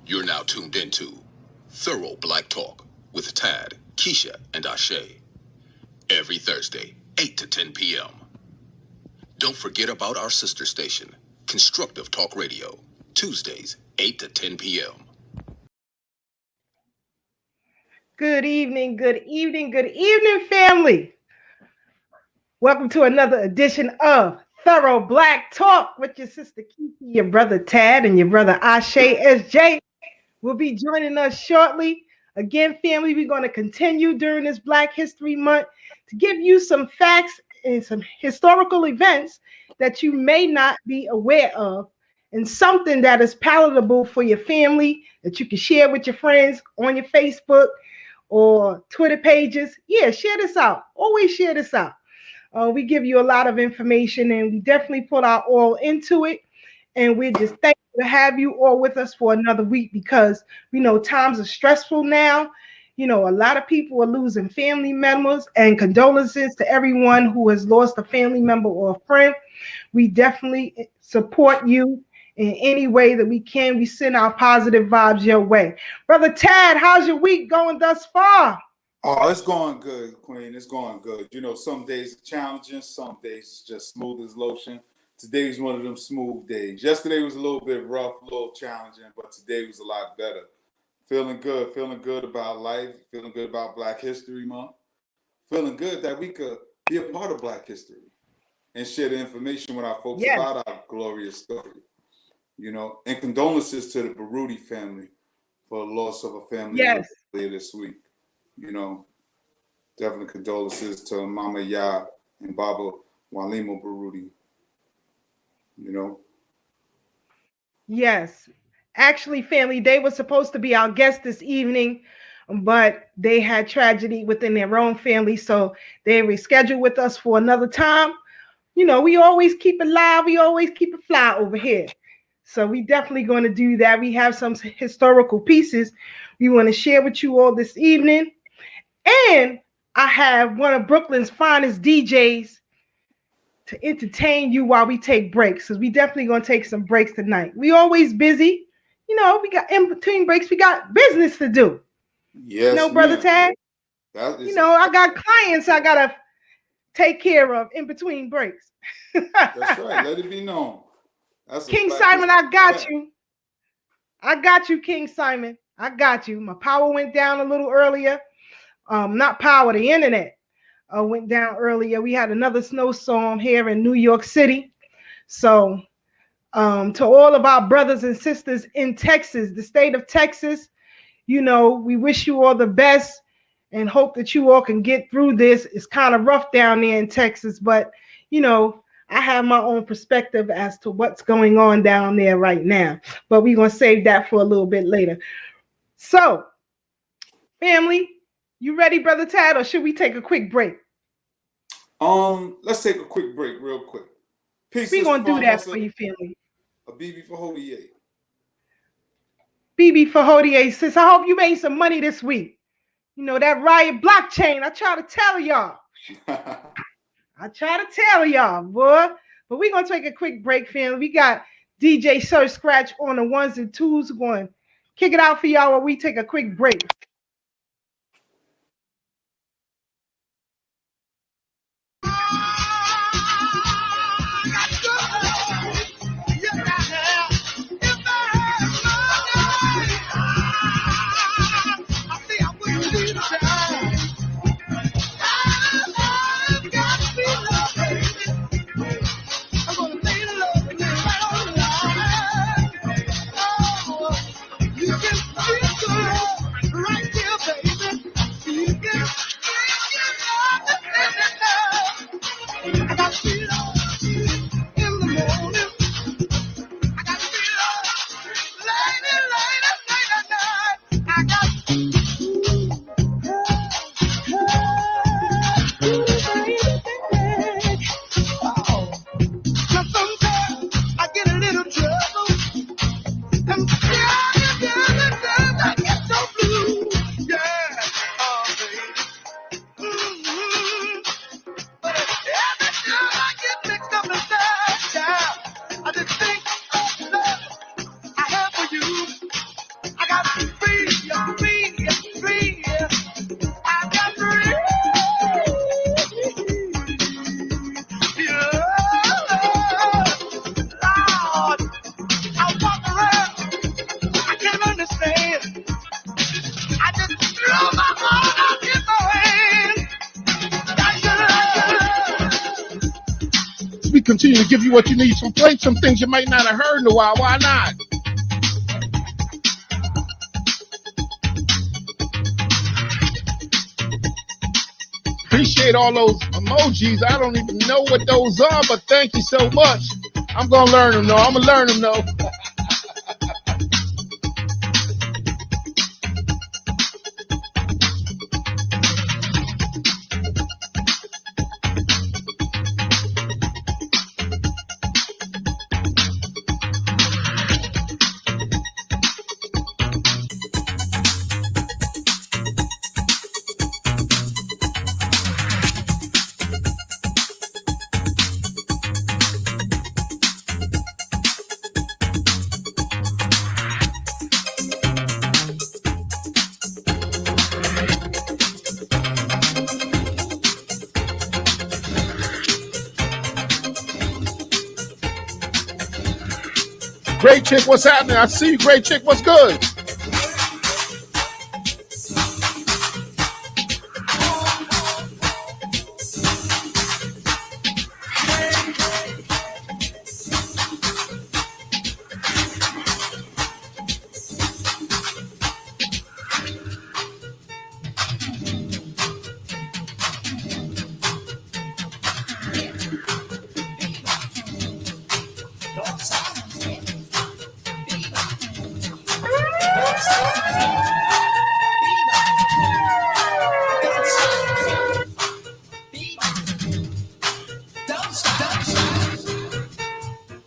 You're now tuned into Thorough Black Talk with Tad, Keisha, and Ase. Every Thursday, 8 to 10 p.m. Don't forget about our sister station, Constructive Talk Radio, Tuesdays, 8 to 10 p.m. Good evening, family. Welcome to another edition of Thorough Black Talk with your sister Keisha, your brother Tad, and your brother Ase SJ will be joining us shortly. Again, family, we're going to continue during this Black History Month to give you some facts and some historical events that you may not be aware of, and something that is palatable for your family that you can share with your friends on your Facebook or Twitter pages. Yeah, share this out. Always share this out. We give you a lot of information, and we definitely put our all into it. And we're just thankful to have you all with us for another week, because we know times are stressful now. You know, a lot of people are losing family members, and condolences to everyone who has lost a family member or a friend. We definitely support you in any way that we can. We send our positive vibes your way. Brother Tad, how's your week going thus far? Oh, it's going good, Queen. It's going good. You know, some days are challenging, some days it's just smooth as lotion. Today's one of them smooth days. Yesterday was a little bit rough, a little challenging, but today was a lot better. Feeling good about life, feeling good about Black History Month, feeling good that we could be a part of Black history and share the information with our folks about our glorious story. You know, and condolences to the Baruti family for the loss of a family member earlier this week. You know, definitely condolences to Mama Ya and Baba Walima Baruti. You know? Yes. Actually, family, they were supposed to be our guest this evening, but they had tragedy within their own family, so they rescheduled with us for another time. You know, we always keep it live. We always keep it fly over here. So we definitely going to do that. We have some historical pieces we want to share with you all this evening. And I have one of Brooklyn's finest DJs to entertain you while we take breaks, because we definitely going to take some breaks tonight. We always busy. You know, we got in between breaks, we got business to do. Yes, you know, Brother Tag? You know, I got clients I got to take care of in between breaks. That's right. Let it be known. That's King Simon, I got you. I got you, King Simon. I got you. My power went down a little earlier. Not power, the internet went down earlier. We had another snowstorm here in New York City. So to all of our brothers and sisters in Texas, the state of Texas, you know, we wish you all the best and hope that you all can get through this. It's kind of rough down there in Texas, but, you know, I have my own perspective as to what's going on down there right now. But we're going to save that for a little bit later. So, family, you ready, Brother Tad, or should we take a quick break? Let's take a quick break real quick. Peace. We're going to do that for you, family. A BB for Hodier. BB for Hodier, sis. I hope you made some money this week. You know, that Riot blockchain, I try to tell y'all. Boy. But we're going to take a quick break, family. We got DJ Sir Scratch on the ones and twos. We're going to kick it out for y'all while we take a quick break. continue to give you what you need. So play some things you might not have heard in a while. Why not? Appreciate all those emojis. I don't even know what those are, but thank you so much. I'm gonna learn them though. I'm gonna learn them though. Great Chick, what's happening? I see you, Great Chick, what's good?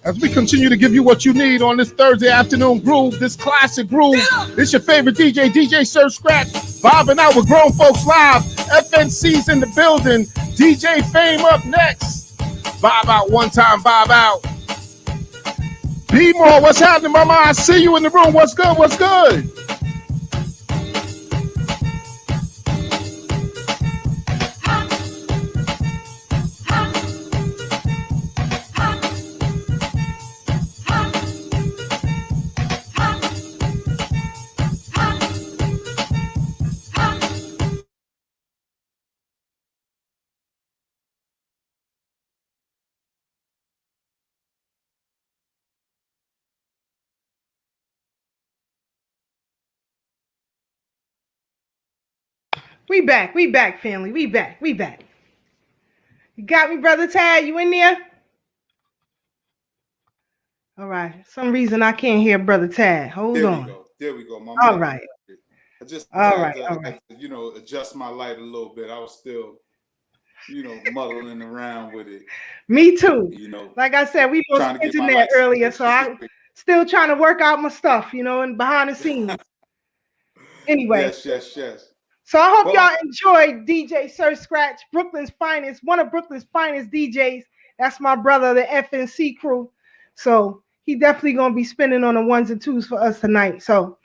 As we continue to give you what you need on this Thursday afternoon groove, this classic groove, it's your favorite DJ, DJ Sir Scratch, vibing out with Grown Folks Live. FNC's in the building. DJ Fame up next. Vibe out one time, vibe out. B-More, what's happening, mama? I see you in the room. What's good? What's good? We back, family. We back. You got me, Brother Tad? You in there? All right. Some reason I can't hear Brother Tad. Hold on. There we go. All right. I just All had right. to, adjust my light a little bit. I was still, muddling around with it. Me too. Like I said, we lost internet earlier, so I'm still trying to work out my stuff, and behind the scenes. Anyway. Yes. So I hope y'all enjoyed DJ Sir Scratch, Brooklyn's finest, one of Brooklyn's finest DJs. That's my brother, the FNC crew. So he definitely gonna be spinning on the ones and twos for us tonight. So,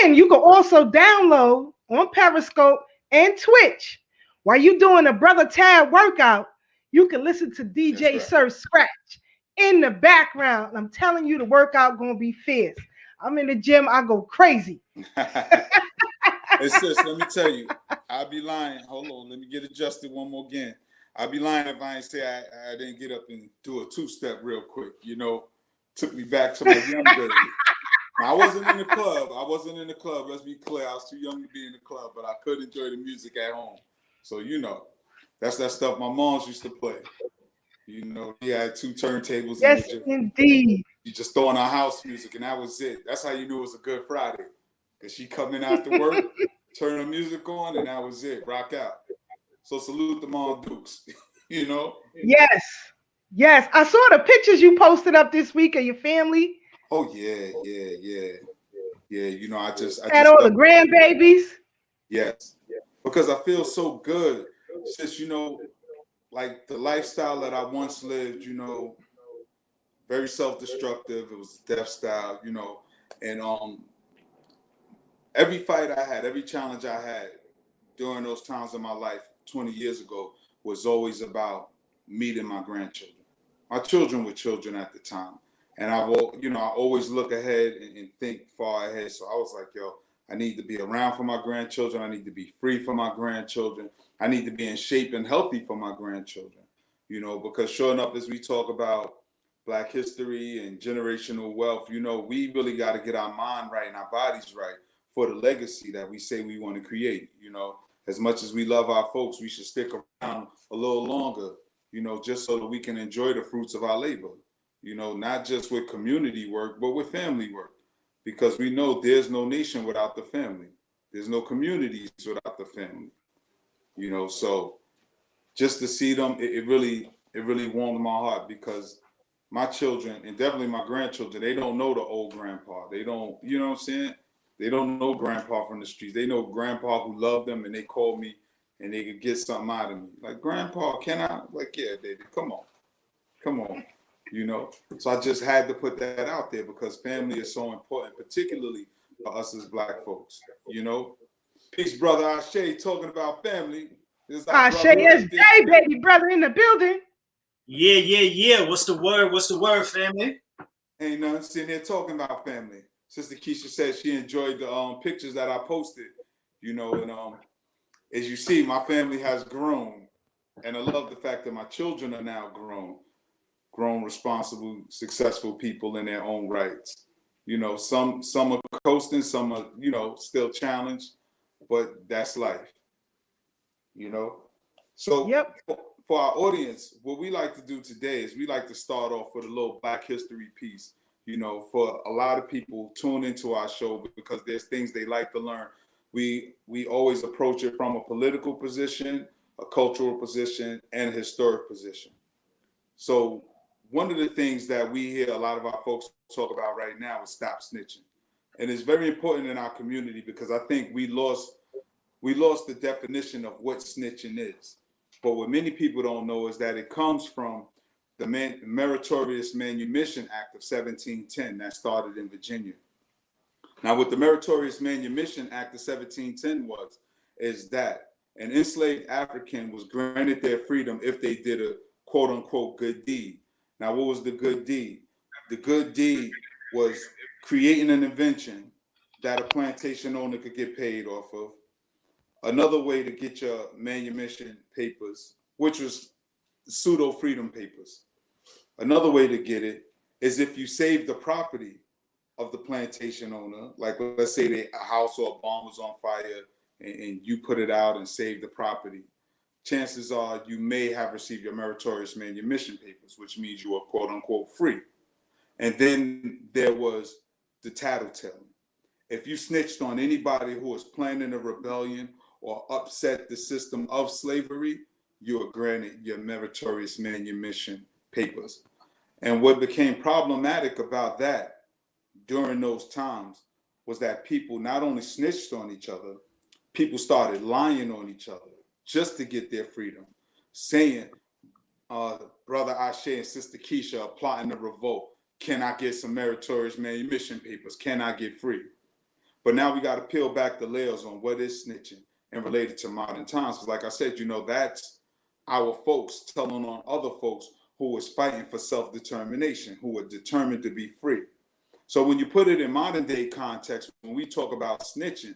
and you can also download on Periscope and Twitch while you doing a Brother Tad workout. You can listen to DJ Sir Scratch in the background. I'm telling you, the workout gonna be fierce. I'm in the gym, I go crazy. Hey sis, let me tell you, I'll be lying. Hold on, let me get adjusted one more again. I'll be lying if I ain't say I didn't get up and do a two-step real quick. Took me back to my young days. Now, I wasn't in the club. Let's be clear. I was too young to be in the club, but I could enjoy the music at home. So, that's that stuff my moms used to play. We had two turntables. Yes, indeed. You just throwing our house music, and that was it. That's how you knew it was a good Friday. Because she coming after work, turn the music on, and that was it. Rock out. So salute the Mom Dukes, Yes. I saw the pictures you posted up this week of your family. Oh, yeah. I just had all the grandbabies. Yes. Because I feel so good. Since, like the lifestyle that I once lived, very self-destructive. It was death style, and every fight I had, every challenge I had during those times of my life 20 years ago was always about meeting my grandchildren. My children were children at the time. And I always look ahead and think far ahead. So I was like, I need to be around for my grandchildren. I need to be free for my grandchildren. I need to be in shape and healthy for my grandchildren. you know, because sure enough, as we talk about Black history and generational wealth, you know, we really got to get our mind right and our bodies right for the legacy that we say we want to create. You know, as much as we love our folks, we should stick around a little longer, you know, just so that we can enjoy the fruits of our labor, you know, not just with community work, but with family work, because we know there's no nation without the family. There's no communities without the family, you know, so just to see them, it really warmed my heart, because my children and definitely my grandchildren, they don't know the old grandpa. They don't, you know what I'm saying? They don't know grandpa from the streets. They know grandpa who loved them, and they call me and they could get something out of me. Like, grandpa, can I? Like, yeah, David, come on, you know? So I just had to put that out there, because family is so important, particularly for us as Black folks, you know? Peace, brother Ashe, talking about family. This is our Ase brother right and there. baby brother in the building. Yeah. What's the word? What's the word, family? Ain't nothing, sitting there talking about family. Sister Keisha said she enjoyed the pictures that I posted, you know, and as you see, my family has grown, and I love the fact that my children are now grown, responsible, successful people in their own rights. You know, some are coasting, some are, you know, still challenged, but that's life, you know. So Yep. for our audience, what we like to do today is we like to start off with a little Black history piece. You know, for a lot of people tune into our show because there's things they like to learn. We always approach it from a political position, a cultural position, and a historic position. So one of the things that we hear a lot of our folks talk about right now is stop snitching. And it's very important in our community, because I think we lost the definition of what snitching is. But what many people don't know is that it comes from the Meritorious Manumission Act of 1710 that started in Virginia. Now, what the Meritorious Manumission Act of 1710 is that an enslaved African was granted their freedom if they did a quote unquote good deed. Now, what was the good deed? The good deed was creating an invention that a plantation owner could get paid off of. Another way to get your manumission papers, which was pseudo freedom papers. Another way to get it is if you save the property of the plantation owner, like let's say a house or a barn was on fire, and you put it out and save the property, chances are you may have received your meritorious manumission papers, which means you are quote unquote free. And then there was the tattletelling. If you snitched on anybody who was planning a rebellion or upset the system of slavery, you are granted your meritorious manumission papers. And what became problematic about that during those times was that people not only snitched on each other, people started lying on each other just to get their freedom, saying, Brother Ashe and Sister Keisha are plotting a revolt. Can I get some meritorious manumission papers? Can I get free? But now we got to peel back the layers on what is snitching and related to modern times. Because like I said, you know, that's our folks telling on other folks who was fighting for self-determination, who were determined to be free. So when you put it in modern day context, when we talk about snitching,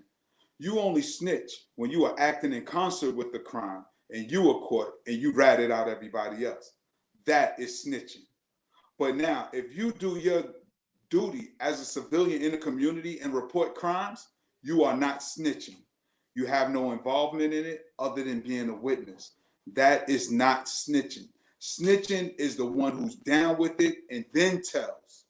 you only snitch when you are acting in concert with the crime and you are caught and you ratted out everybody else. That is snitching. But now, if you do your duty as a civilian in the community and report crimes, you are not snitching. You have no involvement in it other than being a witness. That is not snitching. Snitching is the one who's down with it and then tells.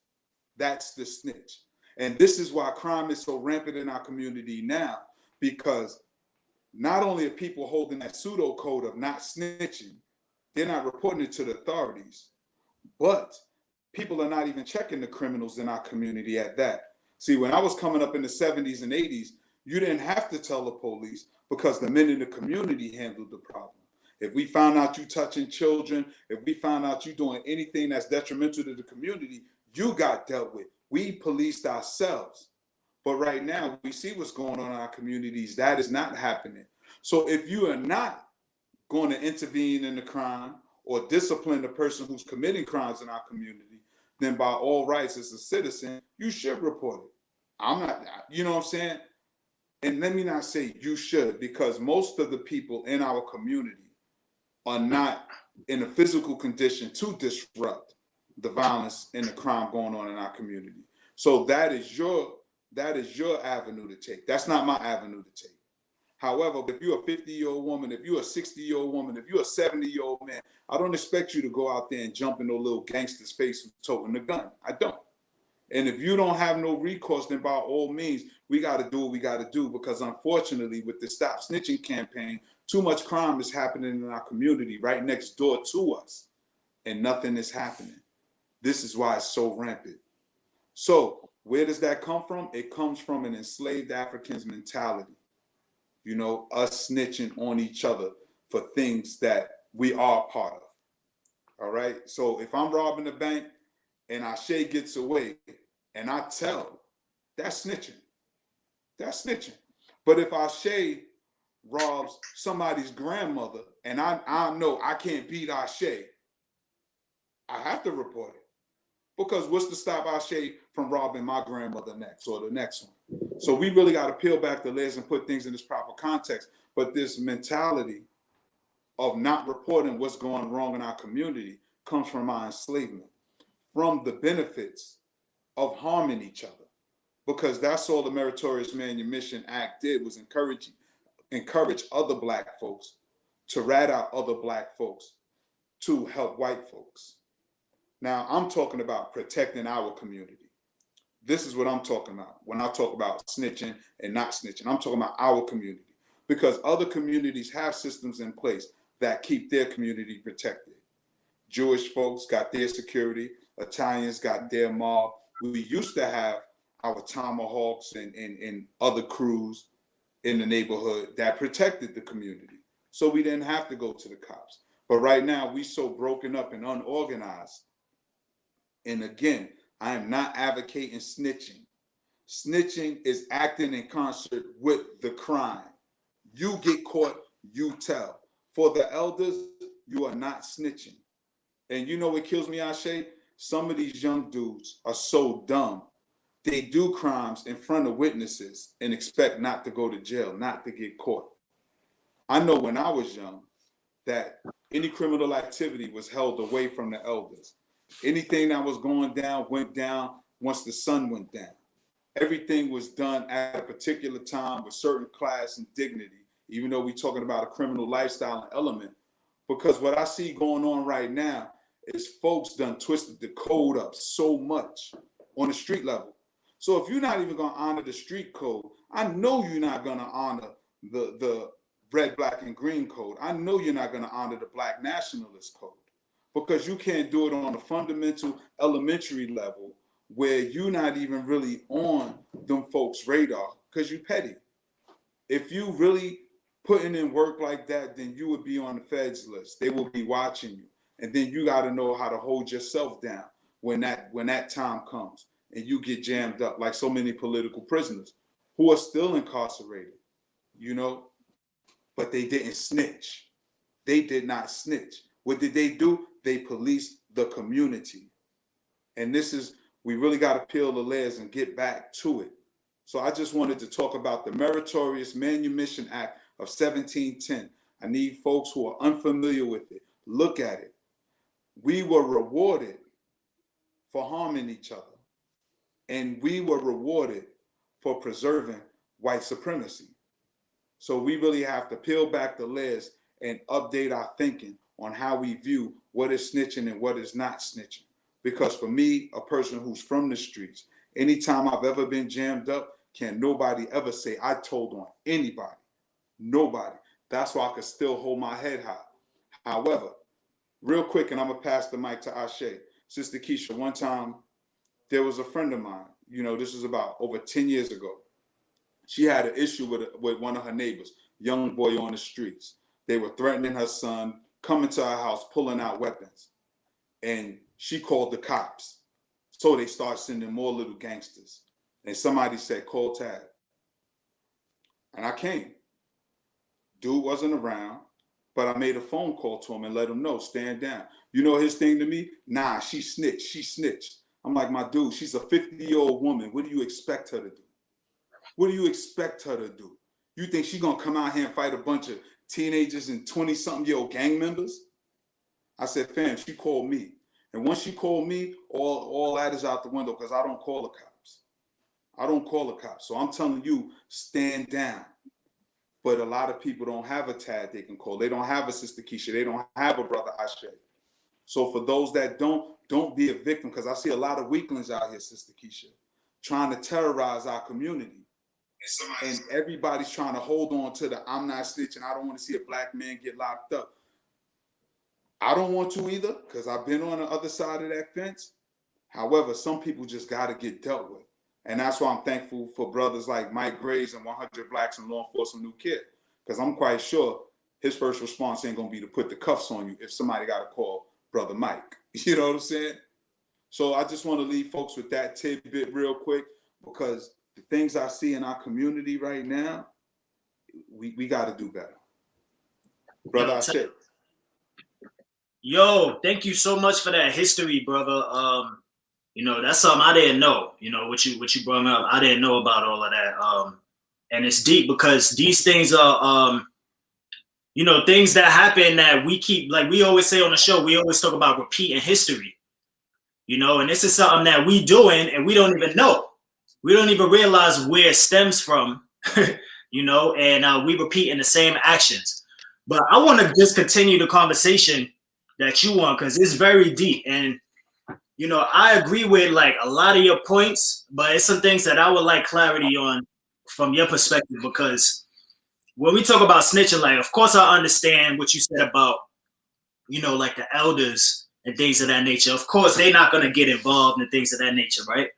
That's the snitch. And this is why crime is so rampant in our community now, because not only are people holding that pseudo code of not snitching, they're not reporting it to the authorities, but people are not even checking the criminals in our community at that. See, when I was coming up in the 70s and 80s, you didn't have to tell the police because the men in the community handled the problem. If we found out you touching children, if we found out you doing anything that's detrimental to the community, you got dealt with. We policed ourselves. But right now, we see what's going on in our communities. That is not happening. So if you are not going to intervene in the crime or discipline the person who's committing crimes in our community, then by all rights as a citizen, you should report it. I'm not, you know what I'm saying? And let me not say you should, because most of the people in our community are not in a physical condition to disrupt the violence and the crime going on in our community. So that is your avenue to take. That's not my avenue to take. However, if you're a 50-year-old woman, if you're a 60-year-old woman, if you're a 70-year-old man, I don't expect you to go out there and jump in no little gangster's face who's toting the gun. I don't. And if you don't have no recourse, then by all means, we got to do what we got to do, because unfortunately, with the Stop Snitching campaign, too much crime is happening in our community right next door to us, and nothing is happening. This is why it's so rampant. So where does that come from? It comes from an enslaved African's mentality. You know, us snitching on each other for things that we are part of. All right. So if I'm robbing the bank and Ashe gets away and I tell, that's snitching. That's snitching. But if Ashe robs somebody's grandmother and I know I can't beat Ashe, I have to report it. Because what's to stop Ashe from robbing my grandmother next or the next one? So we really got to peel back the layers and put things in this proper context. But this mentality of not reporting what's going wrong in our community comes from our enslavement, from the benefits of harming each other. Because that's all the Meritorious Manumission Act did, was encourage other Black folks to rat out other Black folks to help white folks. Now, I'm talking about protecting our community. This is what I'm talking about when I talk about snitching and not snitching. I'm talking about our community, because other communities have systems in place that keep their community protected. Jewish folks got their security. Italians got their mob. We used to have our tomahawks and other crews in the neighborhood that protected the community. So we didn't have to go to the cops. But right now, we so broken up and unorganized. And again, I am not advocating snitching. Snitching is acting in concert with the crime. You get caught, you tell. For the elders, you are not snitching. And you know what kills me, Ashe? Some of these young dudes are so dumb. They do crimes in front of witnesses and expect not to go to jail, not to get caught. I know when I was young that any criminal activity was held away from the elders. Anything that was going down went down once the sun went down. Everything was done at a particular time with certain class and dignity, even though we're talking about a criminal lifestyle and element. Because what I see going on right now is folks done twisted the code up so much on the street level. So if you're not even going to honor the street code, I know you're not going to honor the red, black, and green code. I know you're not going to honor the Black nationalist code. Because you can't do it on a fundamental elementary level where you're not even really on them folks' radar because you petty. If you really putting in work like that, then you would be on the feds list. They will be watching you. And then you got to know how to hold yourself down when that time comes and you get jammed up, like so many political prisoners who are still incarcerated, you know, but they didn't snitch. They did not snitch. What did they do? They policed the community. And this is, we really got to peel the layers and get back to it. So I just wanted to talk about the Meritorious Manumission Act of 1710. I need folks who are unfamiliar with it. Look at it. We were rewarded for harming each other. And we were rewarded for preserving white supremacy. So we really have to peel back the layers and update our thinking on how we view what is snitching and what is not snitching. Because for me, a person who's from the streets, anytime I've ever been jammed up, can nobody ever say I told on anybody. Nobody. That's why I can still hold my head high. However, real quick, and I'm going to pass the mic to Ashe. Sister Keisha, one time, there was a friend of mine, you know, this was about over 10 years ago. She had an issue with one of her neighbors, young boy on the streets. They were threatening her son, coming to her house, pulling out weapons. And she called the cops. So they start sending more little gangsters. And somebody said, call Tad. And I came. Dude wasn't around, but I made a phone call to him and let him know, stand down. You know his thing to me? Nah, she snitched. She snitched. I'm like, my dude, she's a 50-year-old woman. What do you expect her to do? What do you expect her to do? You think she gonna come out here and fight a bunch of teenagers and 20-something-year-old gang members? I said, fam, she called me. And once she called me, all that is out the window because I don't call the cops. I don't call the cops. So I'm telling you, stand down. But a lot of people don't have a Tad they can call. They don't have a Sister Keisha. They don't have a brother Ase. So for those that don't be a victim, because I see a lot of weaklings out here, Sister Keisha, trying to terrorize our community. And everybody's trying to hold on to the I'm not snitching. I don't want to see a black man get locked up. I don't want to either, because I've been on the other side of that fence. However, some people just got to get dealt with. And that's why I'm thankful for brothers like Mike Graves and 100 Blacks and Law Enforcement New Kid, because I'm quite sure his first response ain't going to be to put the cuffs on you if somebody got to call Brother Mike. You know what I'm saying? So I just want to leave folks with that tidbit real quick, because the things I see in our community right now, we got to do better. Brother Ase. Yo, thank you so much for that history, brother. You know, that's something I didn't know. You know, what you brought up, I didn't know about all of that. And it's deep because these things are, you know, things that happen that we keep, like we always say on the show, we always talk about repeating history. You know, and this is something that we doing and we don't even know. We don't even realize where it stems from, you know, and we repeating the same actions. But I want to just continue the conversation that you want, because it's very deep. And, you know, I agree with like a lot of your points, but it's some things that I would like clarity on from your perspective, because when we talk about snitching, like, of course, I understand what you said about, you know, like the elders and things of that nature. Of course, they're not going to get involved in things of that nature, right?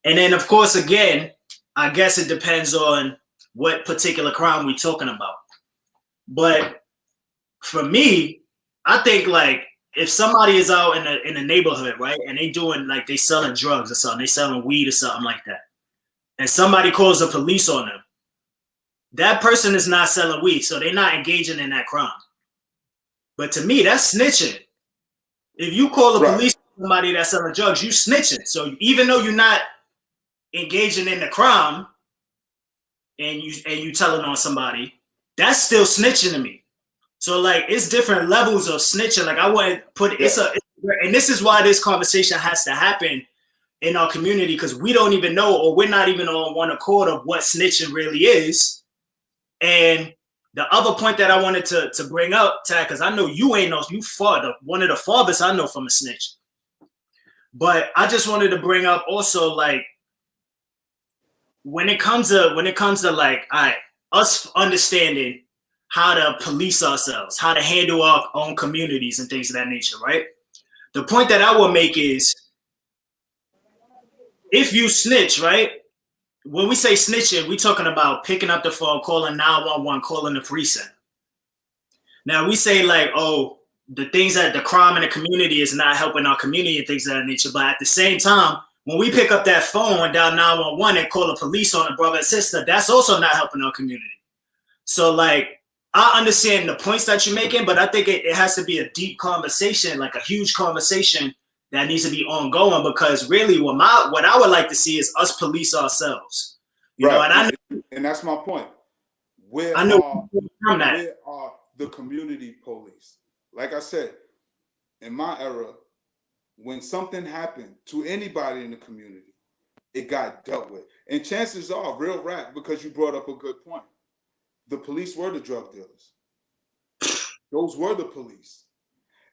And then, of course, again, I guess it depends on what particular crime we're talking about. But for me, I think like if somebody is out in the neighborhood, right, and they doing like they selling drugs or something, they selling weed or something like that, and somebody calls the police on them, that person is not selling weed, so they're not engaging in that crime. But to me, that's snitching. If you call the police on somebody that's selling drugs, you snitching. So even though you're not engaging in the crime and you telling on somebody, that's still snitching to me. So like it's different levels of snitching. Like I want to put and this is why this conversation has to happen in our community, because we don't even know, or we're not even on one accord of what snitching really is. And the other point that I wanted to bring up, Tad, because I know you ain't know, you one of the farthest I know from a snitch. But I just wanted to bring up also like when it comes to like, all right, us understanding how to police ourselves, how to handle our own communities and things of that nature, right? The point that I will make is, if you snitch, right? When we say snitching, we're talking about picking up the phone, calling 911, calling the precinct. Now we say like, oh, the things that the crime in the community is not helping our community and things of that nature. But at the same time, when we pick up that phone and dial 911 and call the police on a brother and sister, that's also not helping our community. So like, I understand the points that you're making, but I think it has to be a deep conversation, like a huge conversation that needs to be ongoing, because really what I would like to see is us police ourselves. You know, and that's my point. Where are the community police? Like I said, in my era, when something happened to anybody in the community, it got dealt with. And chances are, real rap, because you brought up a good point, the police were the drug dealers. Those were the police.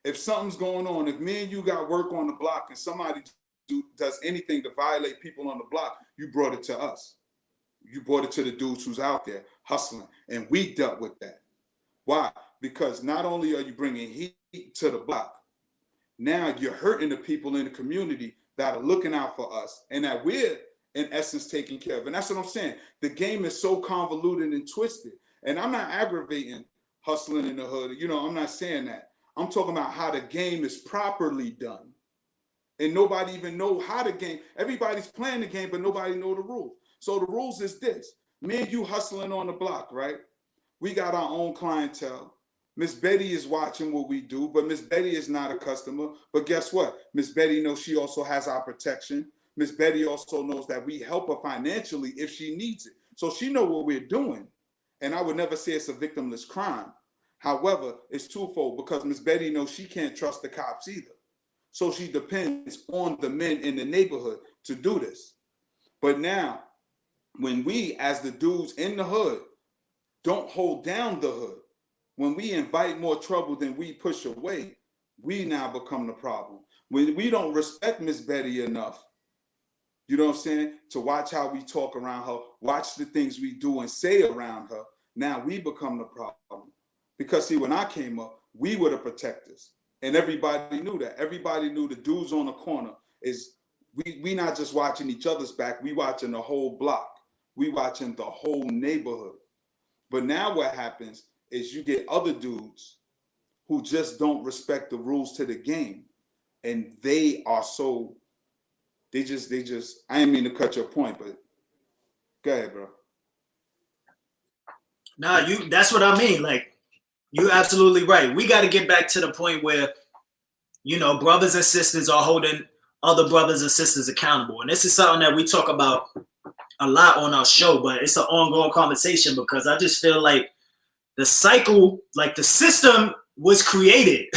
If something's going on, if me and you got work on the block and somebody does anything to violate people on the block, you brought it to us. You brought it to the dudes who's out there hustling, and we dealt with that. Why? Because not only are you bringing heat to the block, now you're hurting the people in the community that are looking out for us and that we're, in essence, taking care of. And that's what I'm saying. The game is so convoluted and twisted. And I'm not aggravating hustling in the hood. You know, I'm not saying that. I'm talking about how the game is properly done. And nobody even know how the game, everybody's playing the game, but nobody know the rules. So the rules is this: me and you hustling on the block, right? We got our own clientele. Miss Betty is watching what we do, but Miss Betty is not a customer. But guess what? Miss Betty knows she also has our protection. Miss Betty also knows that we help her financially if she needs it. So she know what we're doing. And I would never say it's a victimless crime. However, it's twofold because Miss Betty knows she can't trust the cops either. So she depends on the men in the neighborhood to do this. But now, when we, as the dudes in the hood, don't hold down the hood, when we invite more trouble than we push away, we now become the problem. When we don't respect Miss Betty enough, you know what I'm saying, to watch how we talk around her, watch the things we do and say around her, now we become the problem. Because see, when I came up, we were the protectors. And everybody knew that. Everybody knew the dudes on the corner is, we not just watching each other's back, we watching the whole block. We watching the whole neighborhood. But now what happens is you get other dudes who just don't respect the rules to the game. And they are so, they just, I didn't mean to cut your point, but go ahead, bro. Nah, that's what I mean. Like, you're absolutely right. We got to get back to the point where, you know, brothers and sisters are holding other brothers and sisters accountable. And this is something that we talk about a lot on our show, but it's an ongoing conversation because I just feel like the cycle, like the system was created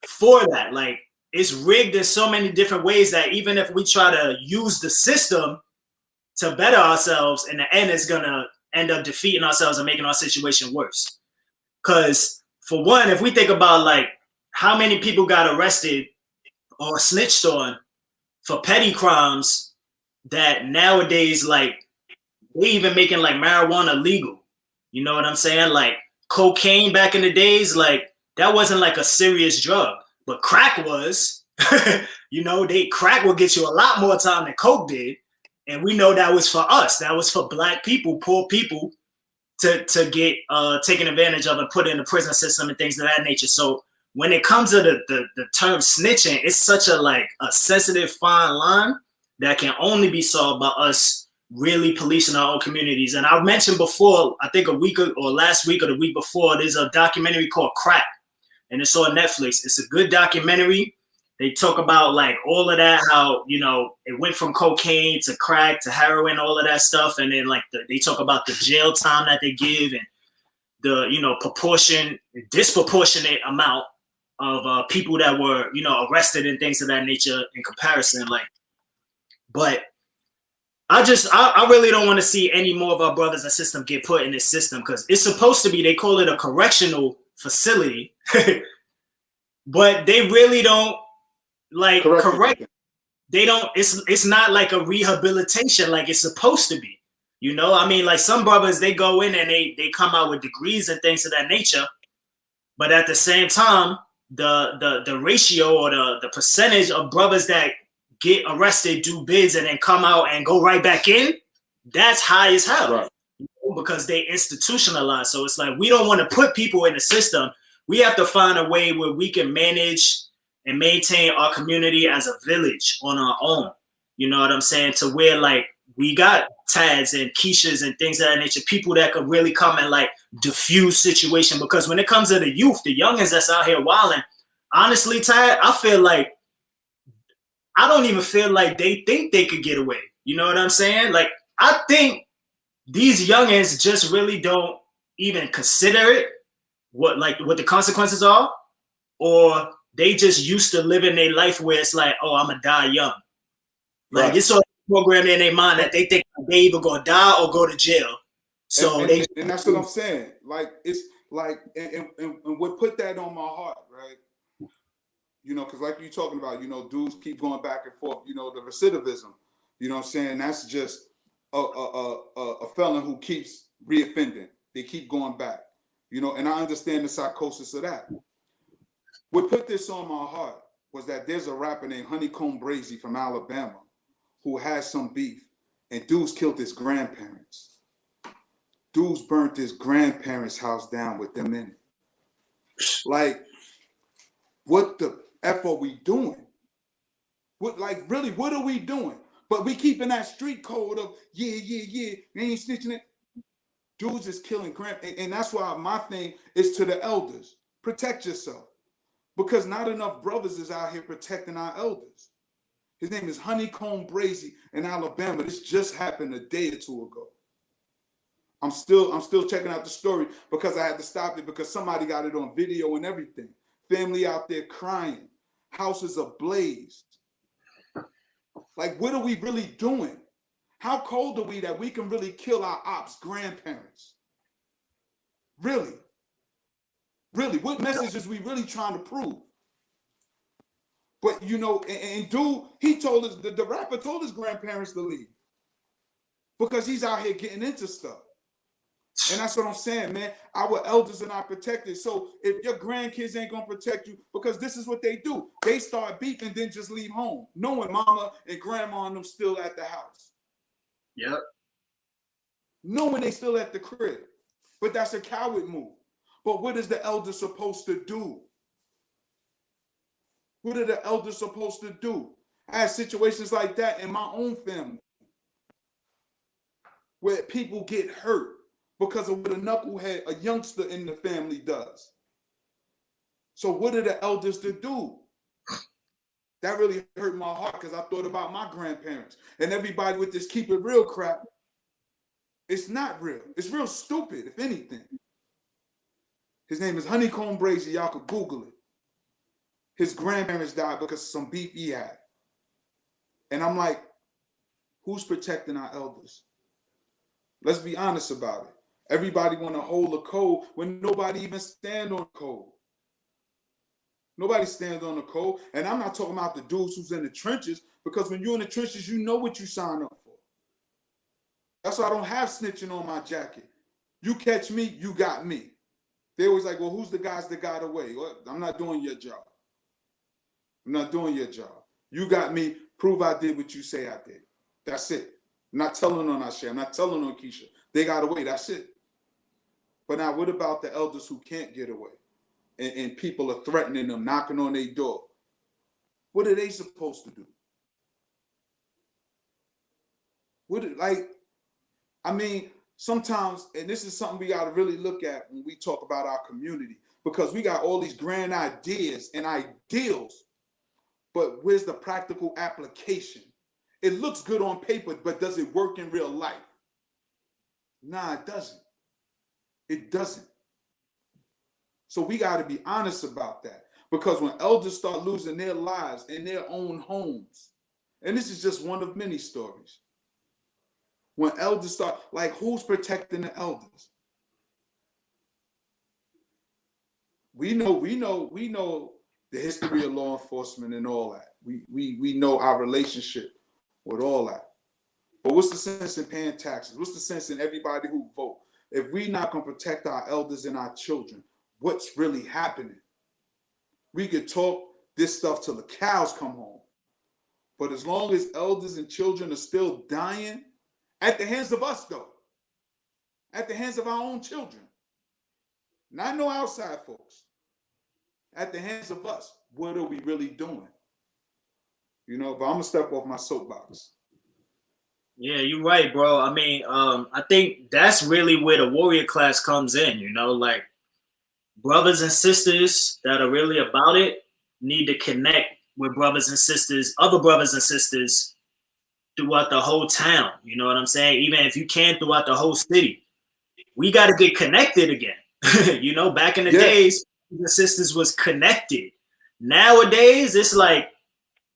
for that. Like, it's rigged in so many different ways that even if we try to use the system to better ourselves, in the end, it's going to end up defeating ourselves and making our situation worse. Because for one, if we think about like how many people got arrested or snitched on for petty crimes that nowadays, like, they even making like marijuana legal. You know what I'm saying? Like cocaine back in the days, like that wasn't like a serious drug, but crack was. You know, crack will get you a lot more time than coke did. And we know that was for us. That was for black people, poor people, to get taken advantage of and put in the prison system and things of that nature. So when it comes to the term snitching, it's such a sensitive fine line that can only be solved by us really policing our own communities. And I mentioned before, I think a week or last week or the week before, there's a documentary called Crack, and it's on Netflix. It's a good documentary. They talk about like all of that, how, you know, it went from cocaine to crack to heroin, all of that stuff. And then like they talk about the jail time that they give and the, you know, disproportionate amount of people that were, you know, arrested and things of that nature in comparison. Like, but I really don't want to see any more of our brothers and sisters get put in this system because it's supposed to be, they call it a correctional facility, but they really don't like correct. They don't, it's not like a rehabilitation like it's supposed to be. You know, I mean, like some brothers, they go in and they come out with degrees and things of that nature. But at the same time, the ratio or the percentage of brothers that get arrested, do bids, and then come out and go right back in, that's high as hell. Right. You know, because they institutionalize. So it's like, we don't want to put people in the system. We have to find a way where we can manage and maintain our community as a village on our own. You know what I'm saying? To where like we got Tads and Keishas and things of that nature, people that could really come and like diffuse situation. Because when it comes to the youth, the youngins that's out here wilding, honestly, Tad, I don't even feel like they think they could get away. You know what I'm saying? Like, I think these youngins just really don't even consider it, what the consequences are, or they just used to living their life where it's like, oh, I'm gonna die young. Like, right. It's sort of programmed in their mind that they think they either gonna die or go to jail. So and that's what I'm saying. Like, it's like, and what put that on my heart, right? You know, because like you're talking about, you know, dudes keep going back and forth, you know, the recidivism, you know what I'm saying? That's just a felon who keeps reoffending. They keep going back, you know, and I understand the psychosis of that. What put this on my heart was that there's a rapper named Honeycomb Brazy from Alabama who has some beef, and dudes killed his grandparents. Dudes burnt his grandparents' house down with them in it. Like, what the F are we doing? What, like, really, what are we doing? But we keeping that street code of, yeah, we ain't snitching it. Dudes is killing and that's why my thing is to the elders. Protect yourself. Because not enough brothers is out here protecting our elders. His name is Honeycomb Brazy in Alabama. This just happened a day or two ago. I'm still checking out the story because I had to stop it because somebody got it on video and everything. Family out there crying, houses ablaze. Like, what are we really doing? How cold are we that we can really kill our ops' grandparents? Really? Really? What message is we really trying to prove? But, you know, and dude, he told us, the rapper told his grandparents to leave because he's out here getting into stuff. And that's what I'm saying, man. Our elders are not protected. So if your grandkids ain't going to protect you, because this is what they do. They start beefing, then just leave home, knowing mama and grandma and them still at the house. Yep. Knowing they still at the crib. But that's a coward move. But what is the elder supposed to do? What are the elders supposed to do? I had situations like that in my own family where people get hurt because of what a knucklehead, a youngster in the family does. So what are the elders to do? That really hurt my heart because I thought about my grandparents and everybody with this keep it real crap. It's not real. It's real stupid, if anything. His name is Honeycomb Brazy. Y'all could Google it. His grandparents died because of some beef he had. And I'm like, who's protecting our elders? Let's be honest about it. Everybody want to hold a code when nobody even stand on code. Nobody stands on the code. And I'm not talking about the dudes who's in the trenches, because when you're in the trenches, you know what you sign up for. That's why I don't have snitching on my jacket. You catch me, you got me. They always like, well, who's the guys that got away? Well, I'm not doing your job. I'm not doing your job. You got me. Prove I did what you say I did. That's it. I'm not telling on Ase. I'm not telling on Keisha. They got away. That's it. But now what about the elders who can't get away? And people are threatening them, knocking on their door. What are they supposed to do? Sometimes, and this is something we got to really look at when we talk about our community, because we got all these grand ideas and ideals, but where's the practical application? It looks good on paper, but does it work in real life? Nah, it doesn't. It doesn't. So we got to be honest about that, because when elders start losing their lives in their own homes, and this is just one of many stories, when elders start, like, who's protecting the elders? We know the history of law enforcement and all that. We know our relationship with all that. But what's the sense in paying taxes? What's the sense in everybody who vote? If we're not going to protect our elders and our children, what's really happening? We could talk this stuff till the cows come home. But as long as elders and children are still dying, at the hands of us, though, at the hands of our own children, not no outside folks, at the hands of us, what are we really doing? You know, but I'm gonna step off my soapbox. Yeah, you're right, bro. I mean, I think that's really where the warrior class comes in, you know, like brothers and sisters that are really about it need to connect with brothers and sisters, other brothers and sisters throughout the whole town. You know what I'm saying? Even if you can, throughout the whole city. We got to get connected again. You know, back in the days, the sisters was connected. Nowadays, it's like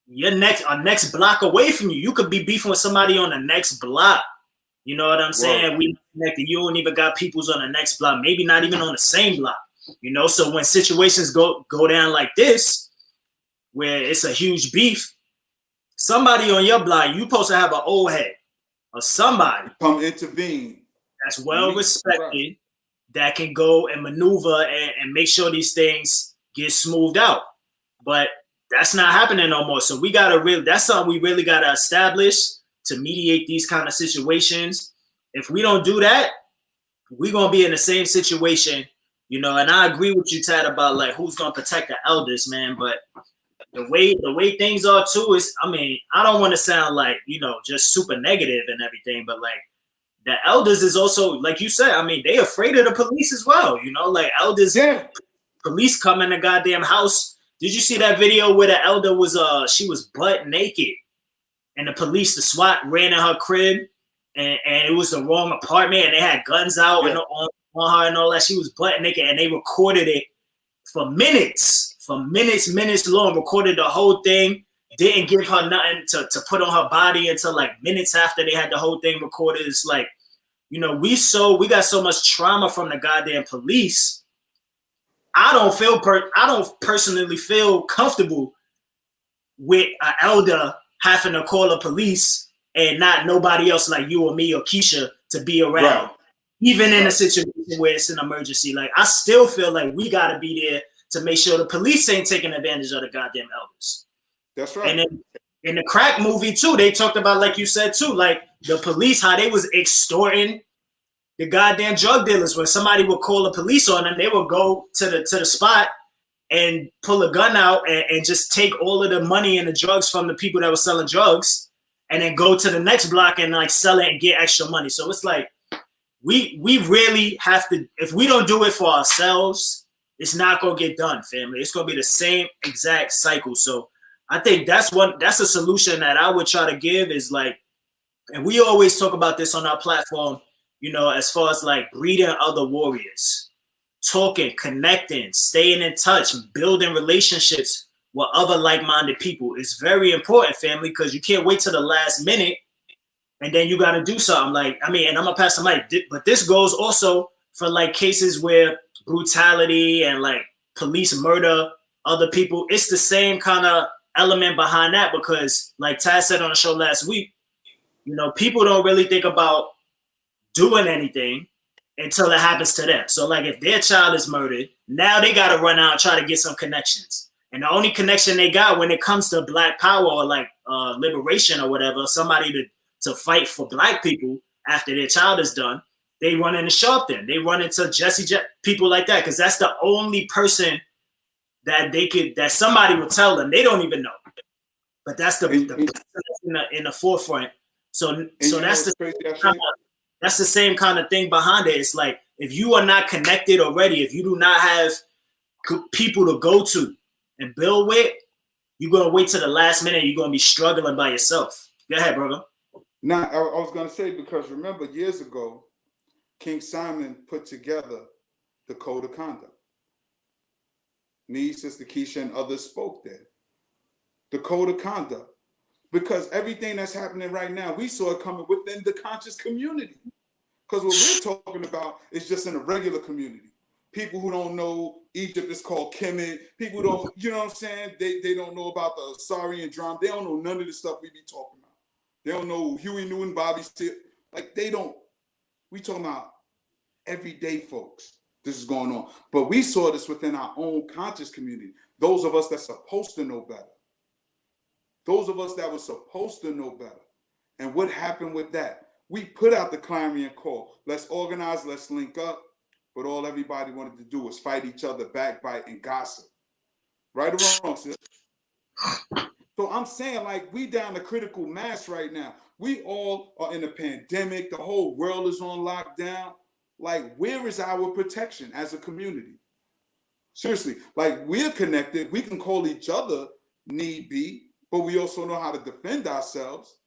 a next block away from you. You could be beefing with somebody on the next block. You know what I'm saying? Whoa. We connected. You don't even got peoples on the next block, maybe not even on the same block. You know, so when situations go down like this, where it's a huge beef, somebody on your block, you supposed to have an old head or somebody come intervene that's well respected, that can go and maneuver and make sure these things get smoothed out. But that's not happening no more. So that's something we really gotta establish to mediate these kind of situations. If we don't do that, we're gonna be in the same situation, you know. And I agree with you, Tad, about like who's gonna protect the elders, man. But the way things are too is, I mean, I don't want to sound like, you know, just super negative and everything, but like the elders is also, like you said, I mean, they afraid of the police as well, you know, like elders, police come in the goddamn house. Did you see that video where the elder was, she was butt naked and the police, the SWAT ran in her crib and it was the wrong apartment, and they had guns out and on her and all that. She was butt naked, and they recorded it for minutes long. Recorded the whole thing. Didn't give her nothing to put on her body until like minutes after they had the whole thing recorded. It's like, you know, we got so much trauma from the goddamn police. I don't personally feel comfortable with an elder having to call the police and not nobody else like you or me or Keisha to be around, even in a situation where it's an emergency. Like, I still feel like we got to be there to make sure the police ain't taking advantage of the goddamn elders. That's right. And then in the crack movie too, they talked about, like you said too, like the police, how they was extorting the goddamn drug dealers. When somebody would call the police on them, they would go to the spot and pull a gun out and just take all of the money and the drugs from the people that were selling drugs, and then go to the next block and like sell it and get extra money. So it's like, we really have to, if we don't do it for ourselves, it's not gonna get done, family. It's gonna be the same exact cycle. So I think that's a solution that I would try to give, is like, and we always talk about this on our platform, you know, as far as like breeding other warriors, talking, connecting, staying in touch, building relationships with other like-minded people is very important, family, because you can't wait till the last minute and then you got to do something. Like, I mean, and I'm gonna pass the mic, but this goes also for like cases where brutality and like police murder other people. It's the same kind of element behind that, because like Tad said on the show last week, you know, people don't really think about doing anything until it happens to them. So like, if their child is murdered, now they got to run out and try to get some connections. And the only connection they got when it comes to Black power or like liberation or whatever, somebody to fight for Black people after their child is done, they run into Sharpton. They run into people like that, because that's the only person that somebody will tell them. They don't even know, but that's the in the forefront. So that's the same kind of thing behind it. It's like, if you are not connected already, if you do not have people to go to and build with, you're gonna wait till the last minute. You're gonna be struggling by yourself. Go ahead, brother. Now, I was gonna say, because remember years ago, King Simon put together the code of conduct. Me, Sister Keisha, and others spoke there. The code of conduct. Because everything that's happening right now, we saw it coming within the conscious community. Because what we're talking about is just in a regular community. People who don't know Egypt is called Kemet. People don't, you know what I'm saying? They don't know about the Assyrian drum. They don't know none of the stuff we be talking about. They don't know Huey Newton, Bobby Still. Like, they don't. We talking about everyday folks. This is going on. But we saw this within our own conscious community. Those of us that's supposed to know better. Those of us that were supposed to know better. And what happened with that? We put out the clarion call. Let's organize, let's link up. But all everybody wanted to do was fight each other, backbite, and gossip. Right or wrong, sis? So I'm saying, like, we down to critical mass right now. We all are in a pandemic. The whole world is on lockdown. Like, where is our protection as a community? Seriously, like, we're connected. We can call each other need be, but we also know how to defend ourselves.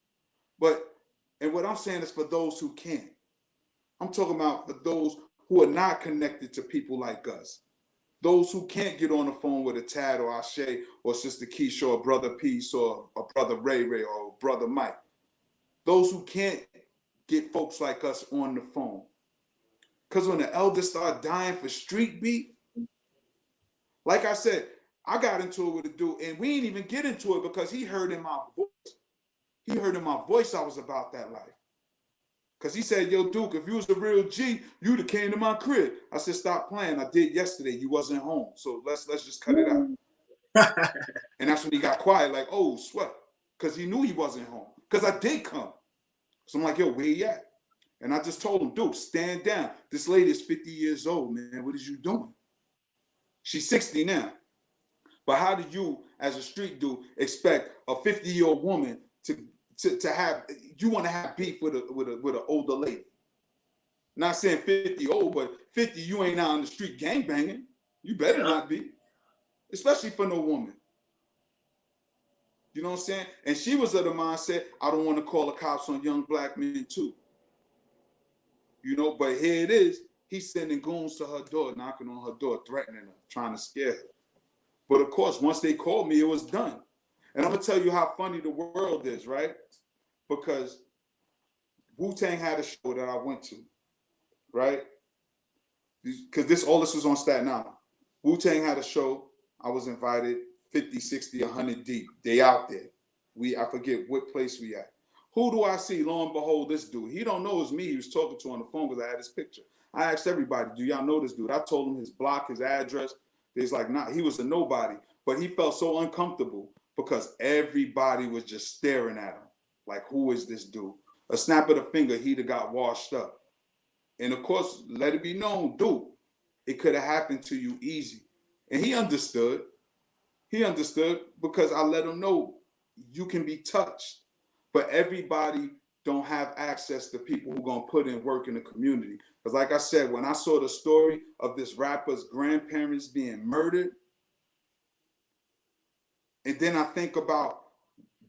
And what I'm saying is for those who can't. I'm talking about for those who are not connected to people like us. Those who can't get on the phone with a Tad or Ashe or Sister Keisha or Brother Peace or Brother Ray Ray or Brother Mike. Those who can't get folks like us on the phone. Because when the elders start dying for street beat, like I said, I got into it with a dude, and we didn't even get into it because he heard in my voice. He heard in my voice I was about that life. Because he said, yo, Duke, if you was the real G, you'd have came to my crib. I said, stop playing. I did yesterday. You wasn't home. So let's just cut it out. And that's when he got quiet, like, oh, sweat. Because he knew he wasn't home. Because I did come. So I'm like, yo, where you at? And I just told him, Duke, stand down. This lady is 50 years old, man. What is you doing? She's 60 now. But how do you, as a street dude, expect a 50-year-old woman to have, you want to have beef with an older lady? Not saying 50 old, but 50, you ain't out on the street gangbanging. You better not be. Especially for no woman. You know what I'm saying? And she was of the mindset, I don't want to call the cops on young Black men too. you know, but here it is. He's sending goons to her door, knocking on her door, threatening her, trying to scare her. But of course, once they called me, it was done. And I'm gonna tell you how funny the world is, right? Because Wu-Tang had a show that I went to, right? Because all this was on Staten Island. Wu-Tang had a show. I was invited 50, 60, 100 deep. They out there. I forget what place we at. Who do I see? Lo and behold, this dude. He don't know it's me he was talking to on the phone because I had his picture. I asked everybody, do y'all know this dude? I told him his block, his address. He's like, nah, he was a nobody. But he felt so uncomfortable because everybody was just staring at him. Like, who is this dude? A snap of the finger, he'd have got washed up. And of course, let it be known, dude, it could have happened to you easy. And he understood. He understood because I let him know you can be touched. But everybody don't have access to people who are going to put in work in the community. Because like I said, when I saw the story of this rapper's grandparents being murdered, and then I think about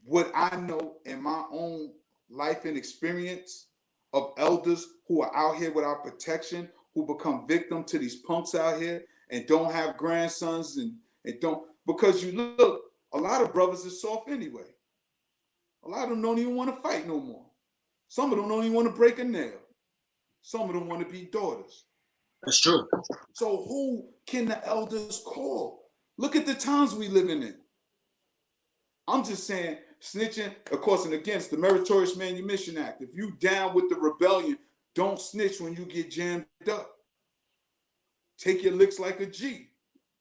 what I know in my own life and experience of elders who are out here without protection, who become victim to these punks out here and don't have grandsons and don't, because you look, a lot of brothers are soft anyway. A lot of them don't even want to fight no more. Some of them don't even want to break a nail. Some of them want to be daughters. That's true. So who can the elders call? Look at the times we living in. I'm just saying, snitching, of course, and against the Meritorious Manumission Act. If you down with the rebellion, don't snitch when you get jammed up. Take your licks like a G.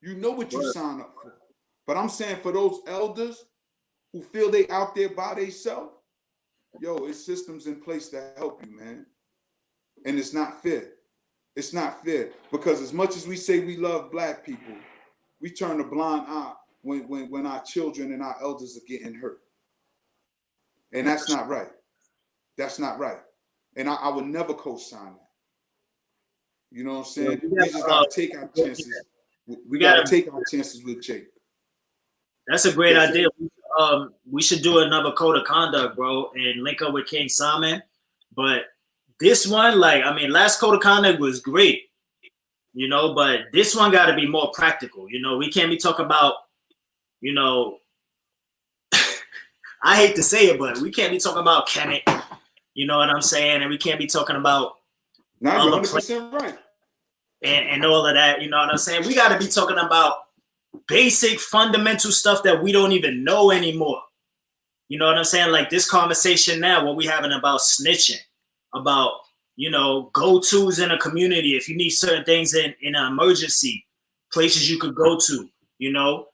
You know what you sign up for. But I'm saying for those elders who feel they out there by themselves, yo, it's systems in place to help you, man. And it's not fair. It's not fair. Because as much as we say we love black people, we turn a blind eye when our children and our elders are getting hurt. And that's not right. That's not right. And I would never co-sign that. You know what I'm saying? We just gotta take our chances. We gotta take our chances with Jake. That's a great idea. We should do another code of conduct, bro, and link up with King Simon. But this one, like, I mean, last code of conduct was great, you know, but this one got to be more practical. You know, we can't be talking about, you know, I hate to say it, but we can't be talking about Kemet, you know what I'm saying? And we can't be talking about now you're 100% right. And all of that, you know what I'm saying? We got to be talking about basic fundamental stuff that we don't even know anymore. You know what I'm saying? Like this conversation now, what we having about snitching, about, you know, go-tos in a community. If you need certain things in an emergency, places you could go to, you know,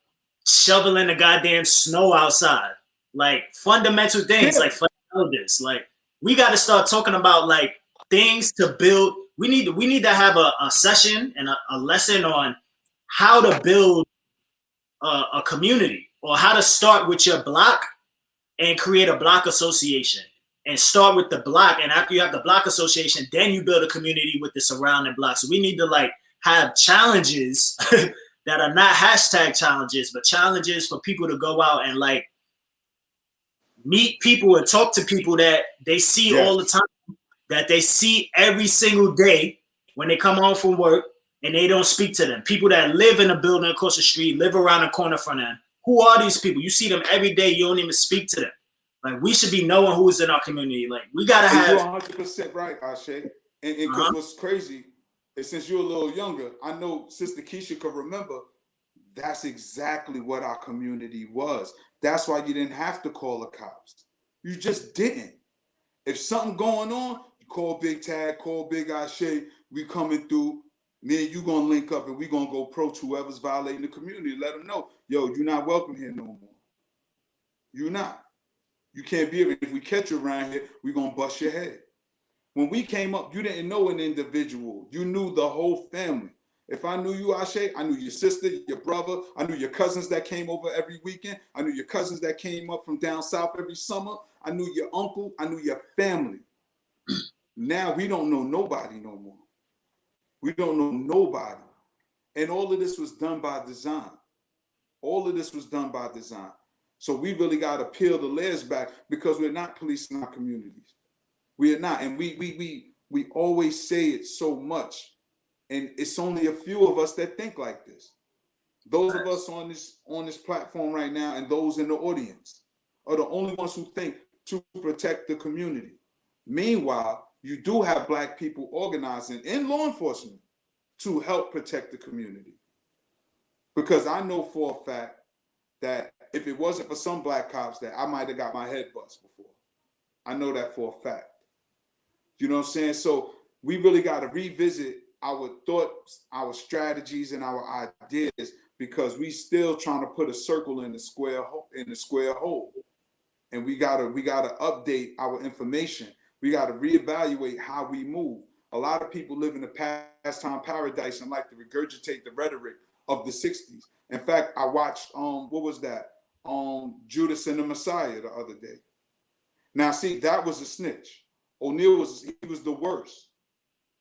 shoveling the goddamn snow outside, like fundamental things, like for elders. Like we got to start talking about like things to build. We need to have a session and a lesson on how to build a community, or how to start with your block and create a block association, and start with the block. And after you have the block association, then you build a community with the surrounding blocks. So we need to like have challenges that are not hashtag challenges, but challenges for people to go out and like meet people and talk to people that they see all the time, that they see every single day when they come home from work, and they don't speak to them. People that live in a building across the street, live around the corner from them. Who are these people? You see them every day. You don't even speak to them. Like we should be knowing who's in our community. Like we gotta have. You're 100% right, Ashe. And because what's crazy is since you're a little younger, I know Sister Keisha could remember. That's exactly what our community was. That's why you didn't have to call the cops. You just didn't. If something going on, you call Big Tag, call Big Ashe. We coming through. Me and you gonna link up and we gonna go approach whoever's violating the community. Let them know, yo, you're not welcome here no more. You're not. You can't be here. If we catch you around here, we gonna bust your head. When we came up, you didn't know an individual. You knew the whole family. If I knew you, Ashe, I knew your sister, your brother. I knew your cousins that came over every weekend. I knew your cousins that came up from down south every summer. I knew your uncle. I knew your family. Now we don't know nobody no more. We don't know nobody. And all of this was done by design. All of this was done by design. So we really got to peel the layers back because we're not policing our communities. We are not. And we We always say it so much, and it's only a few of us that think like this. Those of us on this platform right now and those in the audience are the only ones who think to protect the community. Meanwhile, you do have Black people organizing in law enforcement to help protect the community. Because I know for a fact that if it wasn't for some Black cops, that I might have got my head bust before. I know that for a fact. You know what I'm saying? So we really got to revisit our thoughts, our strategies, and our ideas, because we still trying to put a circle in the square hole. And we gotta update our information. We gotta reevaluate how we move. A lot of people live in the pastime paradise and like to regurgitate the rhetoric of the 60s. In fact, I watched what was that? Judas and the Messiah the other day. Now, see, that was a snitch. O'Neal was the worst.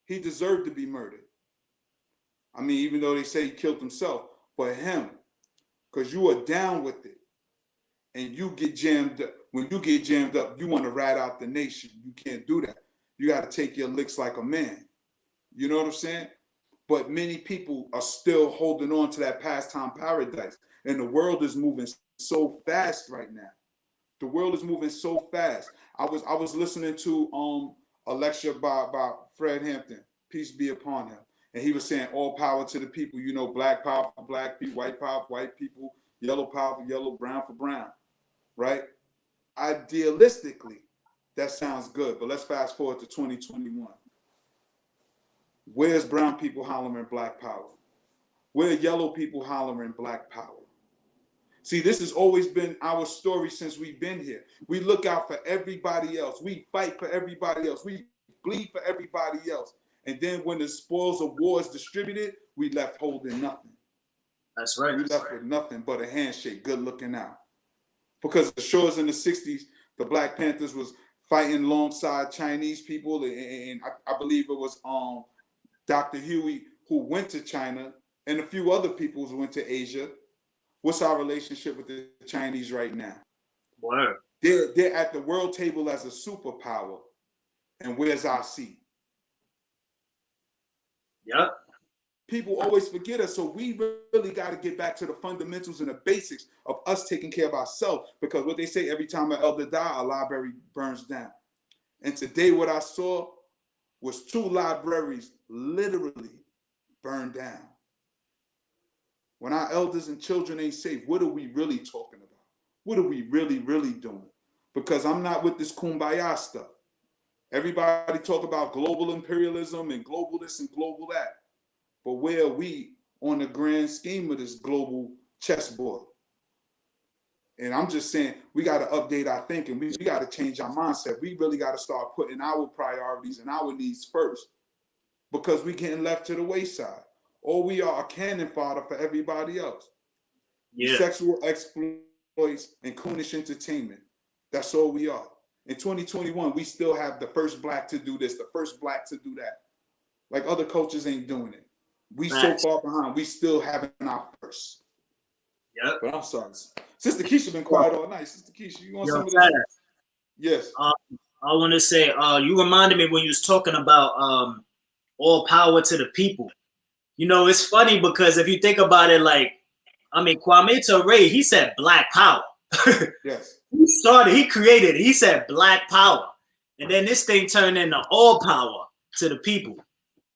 He deserved to be murdered. I mean, even though they say he killed himself, but him, because you are down with it, and you get jammed up. When you get jammed up, you want to rat out the nation. You can't do that. You got to take your licks like a man. You know what I'm saying? But many people are still holding on to that pastime paradise, and the world is moving so fast right now. The world is moving so fast. I was listening to a lecture by Fred Hampton, peace be upon him, and he was saying all power to the people. You know, Black power for Black people, white power for white people, yellow power for yellow, brown for brown, right? Idealistically, that sounds good, but let's fast forward to 2021. Where's brown people hollering Black power? Where are yellow people hollering Black power? See, this has always been our story since we've been here. We look out for everybody else. We fight for everybody else. We bleed for everybody else. And then when the spoils of war is distributed, we left holding nothing. That's right. We left with nothing but a handshake, good looking out. Because the shores in the 60s, the Black Panthers was fighting alongside Chinese people. And I believe it was Dr. Huey who went to China, and a few other people who went to Asia. What's our relationship with the Chinese right now? Word. They're at the world table as a superpower. And where's our seat? Yep. People always forget us, so we really got to get back to the fundamentals and the basics of us taking care of ourselves, because what they say, every time an elder dies, a library burns down. And today what I saw was 2 libraries literally burned down. When our elders and children ain't safe, what are we really talking about? What are we really doing? Because I'm not with this kumbaya stuff. Everybody talk about global imperialism and global this and global that. But where are we on the grand scheme of this global chessboard? And I'm just saying, we got to update our thinking. We got to change our mindset. We really got to start putting our priorities and our needs first, because we're getting left to the wayside. Or we are a cannon fodder for everybody else. Yeah. Sexual exploits and coonish entertainment. That's all we are. In 2021, we still have the first Black to do this, the first Black to do that. Like other cultures ain't doing it. We so far behind. We still having our first. Yep. But I'm sorry. Sister Keisha been quiet all night. Sister Keisha, you want some of this? Yes. I want to say, you reminded me when you was talking about all power to the people. You know, it's funny because if you think about it, like, I mean, Kwame Ture, he said Black power. Yes. He created it. He said Black power. And then this thing turned into all power to the people.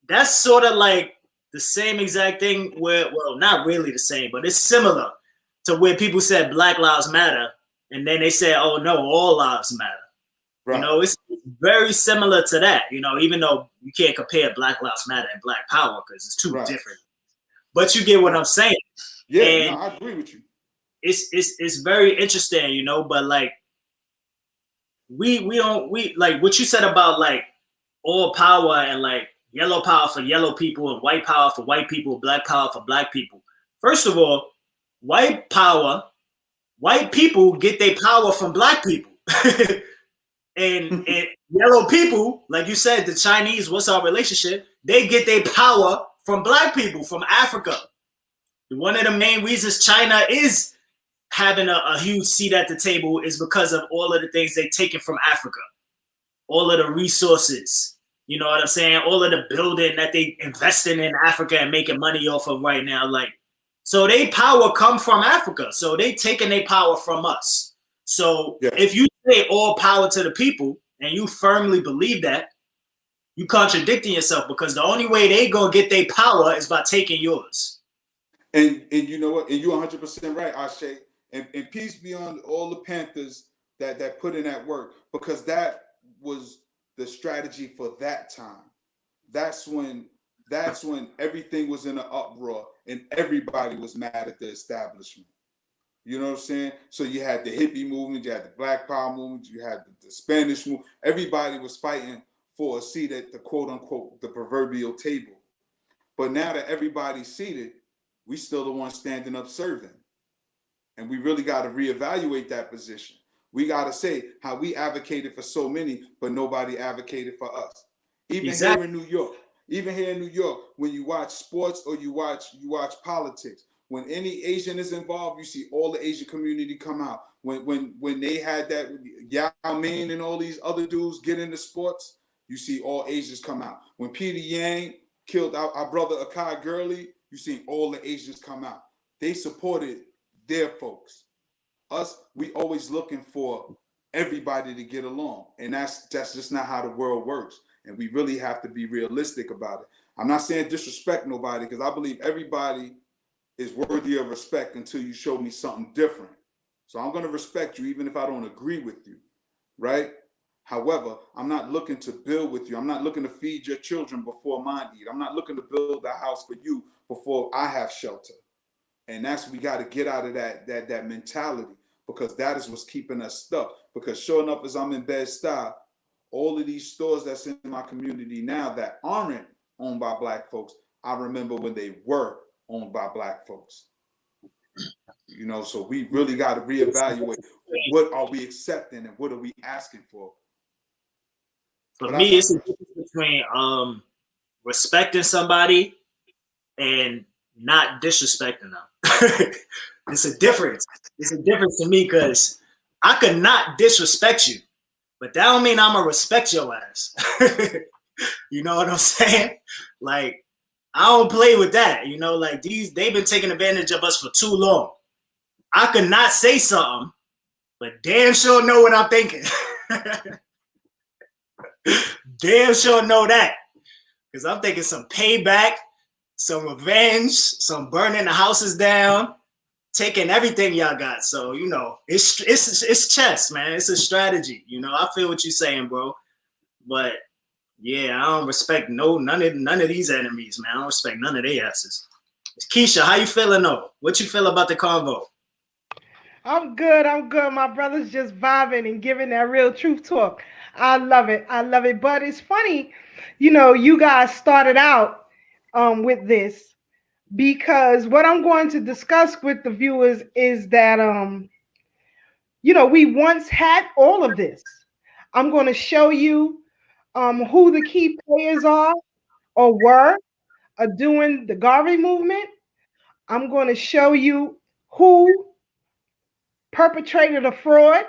That's sort of like the same exact thing where, well, not really the same, but it's similar to where people said Black Lives Matter. And then they said, oh, no, all lives matter. Right. You know, it's very similar to that, you know, even though you can't compare Black Lives Matter and Black Power because it's too different. But you get what I'm saying. Yeah, and no, I agree with you. It's very interesting, you know, but like we like what you said about like all power and like yellow power for yellow people and white power for white people, Black power for Black people. First of all, white people get their power from Black people. And yellow people, like you said, the Chinese, what's our relationship? They get their power from Black people, from Africa. One of the main reasons China is having a huge seat at the table is because of all of the things they've taken from Africa, all of the resources. You know what I'm saying? All of the building that they investing in Africa and making money off of right now. Like, so they power come from Africa. So they taking their power from us. So if you say all power to the people and you firmly believe that, you contradicting yourself, because the only way they gonna get their power is by taking yours. And you know what? And you're 100% right, Ashe. And peace be on all the Panthers that put in that work, because that was the strategy for that time. That's when everything was in an uproar and everybody was mad at the establishment. You know what I'm saying? So you had the hippie movement, you had the Black Power movement, you had the Spanish movement. Everybody was fighting for a seat at the quote unquote the proverbial table. But now that everybody's seated, we still the ones standing up serving. And we really got to reevaluate that position. We got to say how we advocated for so many, but nobody advocated for us. Even here in New York, when you watch sports or you watch politics, when any Asian is involved, you see all the Asian community come out. When they had that Yao Ming and all these other dudes get into sports, you see all Asians come out. When Peter Yang killed our brother Akai Gurley, you see all the Asians come out. They supported their folks. Us, we always looking for everybody to get along, and that's just not how the world works. And we really have to be realistic about it. I'm not saying disrespect nobody, because I believe everybody is worthy of respect until you show me something different. So I'm going to respect you even if I don't agree with you, right? However, I'm not looking to build with you. I'm not looking to feed your children before mine eat. I'm not looking to build a house for you before I have shelter. And that's, we got to get out of that mentality, because that is what's keeping us stuck. Because sure enough, as I'm in Bed-Stuy, all of these stores that's in my community now that aren't owned by Black folks, I remember when they were owned by Black folks. You know, so we really got to reevaluate what are we accepting and what are we asking for. For me, it's a difference between respecting somebody and not disrespecting them. It's a difference. It's a difference to me, because I could not disrespect you, but that don't mean I'm gonna respect your ass. You know what I'm saying? Like, I don't play with that. You know, like they've been taking advantage of us for too long. I could not say something, but damn sure know what I'm thinking. Damn sure know that, because I'm thinking some payback, some revenge, some burning the houses down, taking everything y'all got. So, you know, it's chess, man. It's a strategy. You know, I feel what you're saying, bro. But yeah, I don't respect none of these enemies, man. I don't respect none of their asses. Keisha, how you feeling though? What you feel about the convo? I'm good. My brother's just vibing and giving that real truth talk. I love it. But it's funny, you know, you guys started out with this, because what I'm going to discuss with the viewers is that, you know, we once had all of this. I'm going to show you who the key players are or were doing the Garvey movement. I'm going to show you who perpetrated a fraud.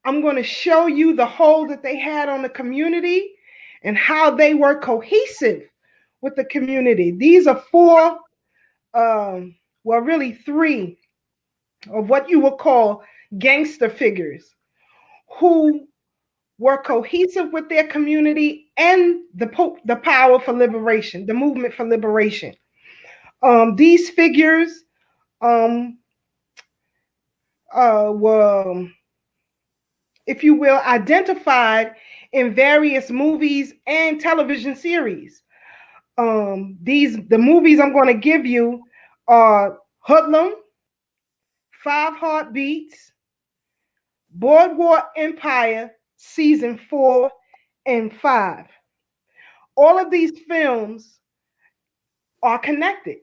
I'm going to show you the hold that they had on the community and how they were cohesive with the community. These are four, well, really three of what you would call gangster figures who were cohesive with their community and the power for liberation, the movement for liberation. These figures were, if you will, identified in various movies and television series. The movies I'm going to give you are Hoodlum, Five Heartbeats, Boardwalk Empire season 4 and 5. All of these films are connected.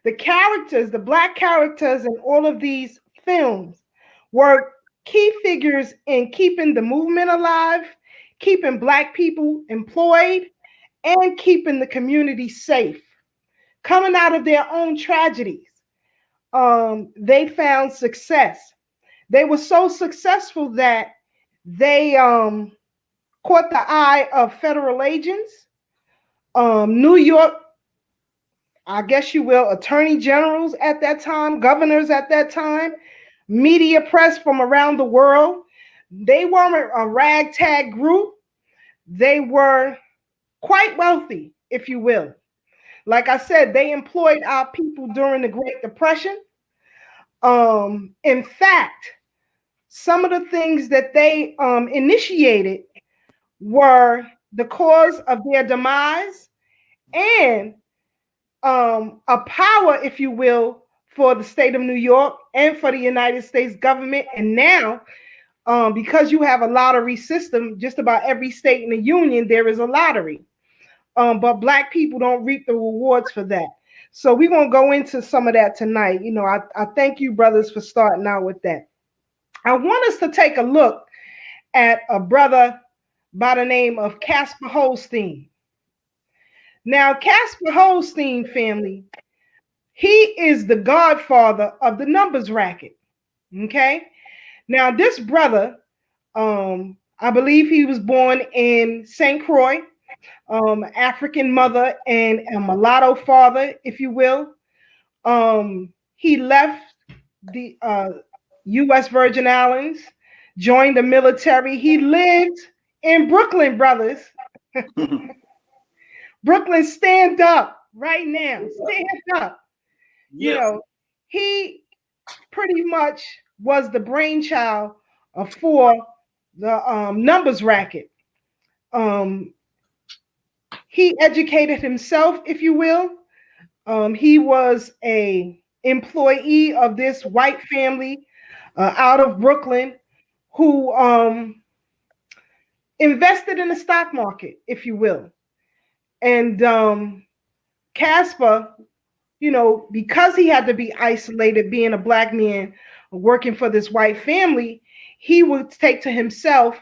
The characters, the Black characters in all of these films were key figures in keeping the movement alive, keeping Black people employed, and keeping the community safe. Coming out of their own tragedies, they found success. They were so successful that they caught the eye of federal agents, New York, I guess you will, attorney generals at that time, governors at that time, media press from around the world. They weren't a ragtag group. They were quite wealthy, if you will. Like I said, they employed our people during the Great Depression. In fact, some of the things that they initiated were the cause of their demise and a power, if you will, for the state of New York and for the United States government. And now, because you have a lottery system, just about every state in the union, there is a lottery. But Black people don't reap the rewards for that. So we're going to go into some of that tonight. You know, I thank you, brothers, for starting out with that. I want us to take a look at a brother by the name of Casper Holstein. Now, Casper Holstein, family, he is the godfather of the numbers racket. Okay. Now, this brother, I believe he was born in St. Croix, African mother and a mulatto father, if you will. He left the U.S. Virgin Islands, joined the military. He lived in Brooklyn, brothers. Brooklyn, stand up right now. Stand up. You know, he pretty much was the brainchild for the numbers racket. He educated himself, if you will. He was a employee of this white family out of Brooklyn who invested in the stock market, if you will. And Casper, you know, because he had to be isolated, being a Black man working for this white family, he would take to himself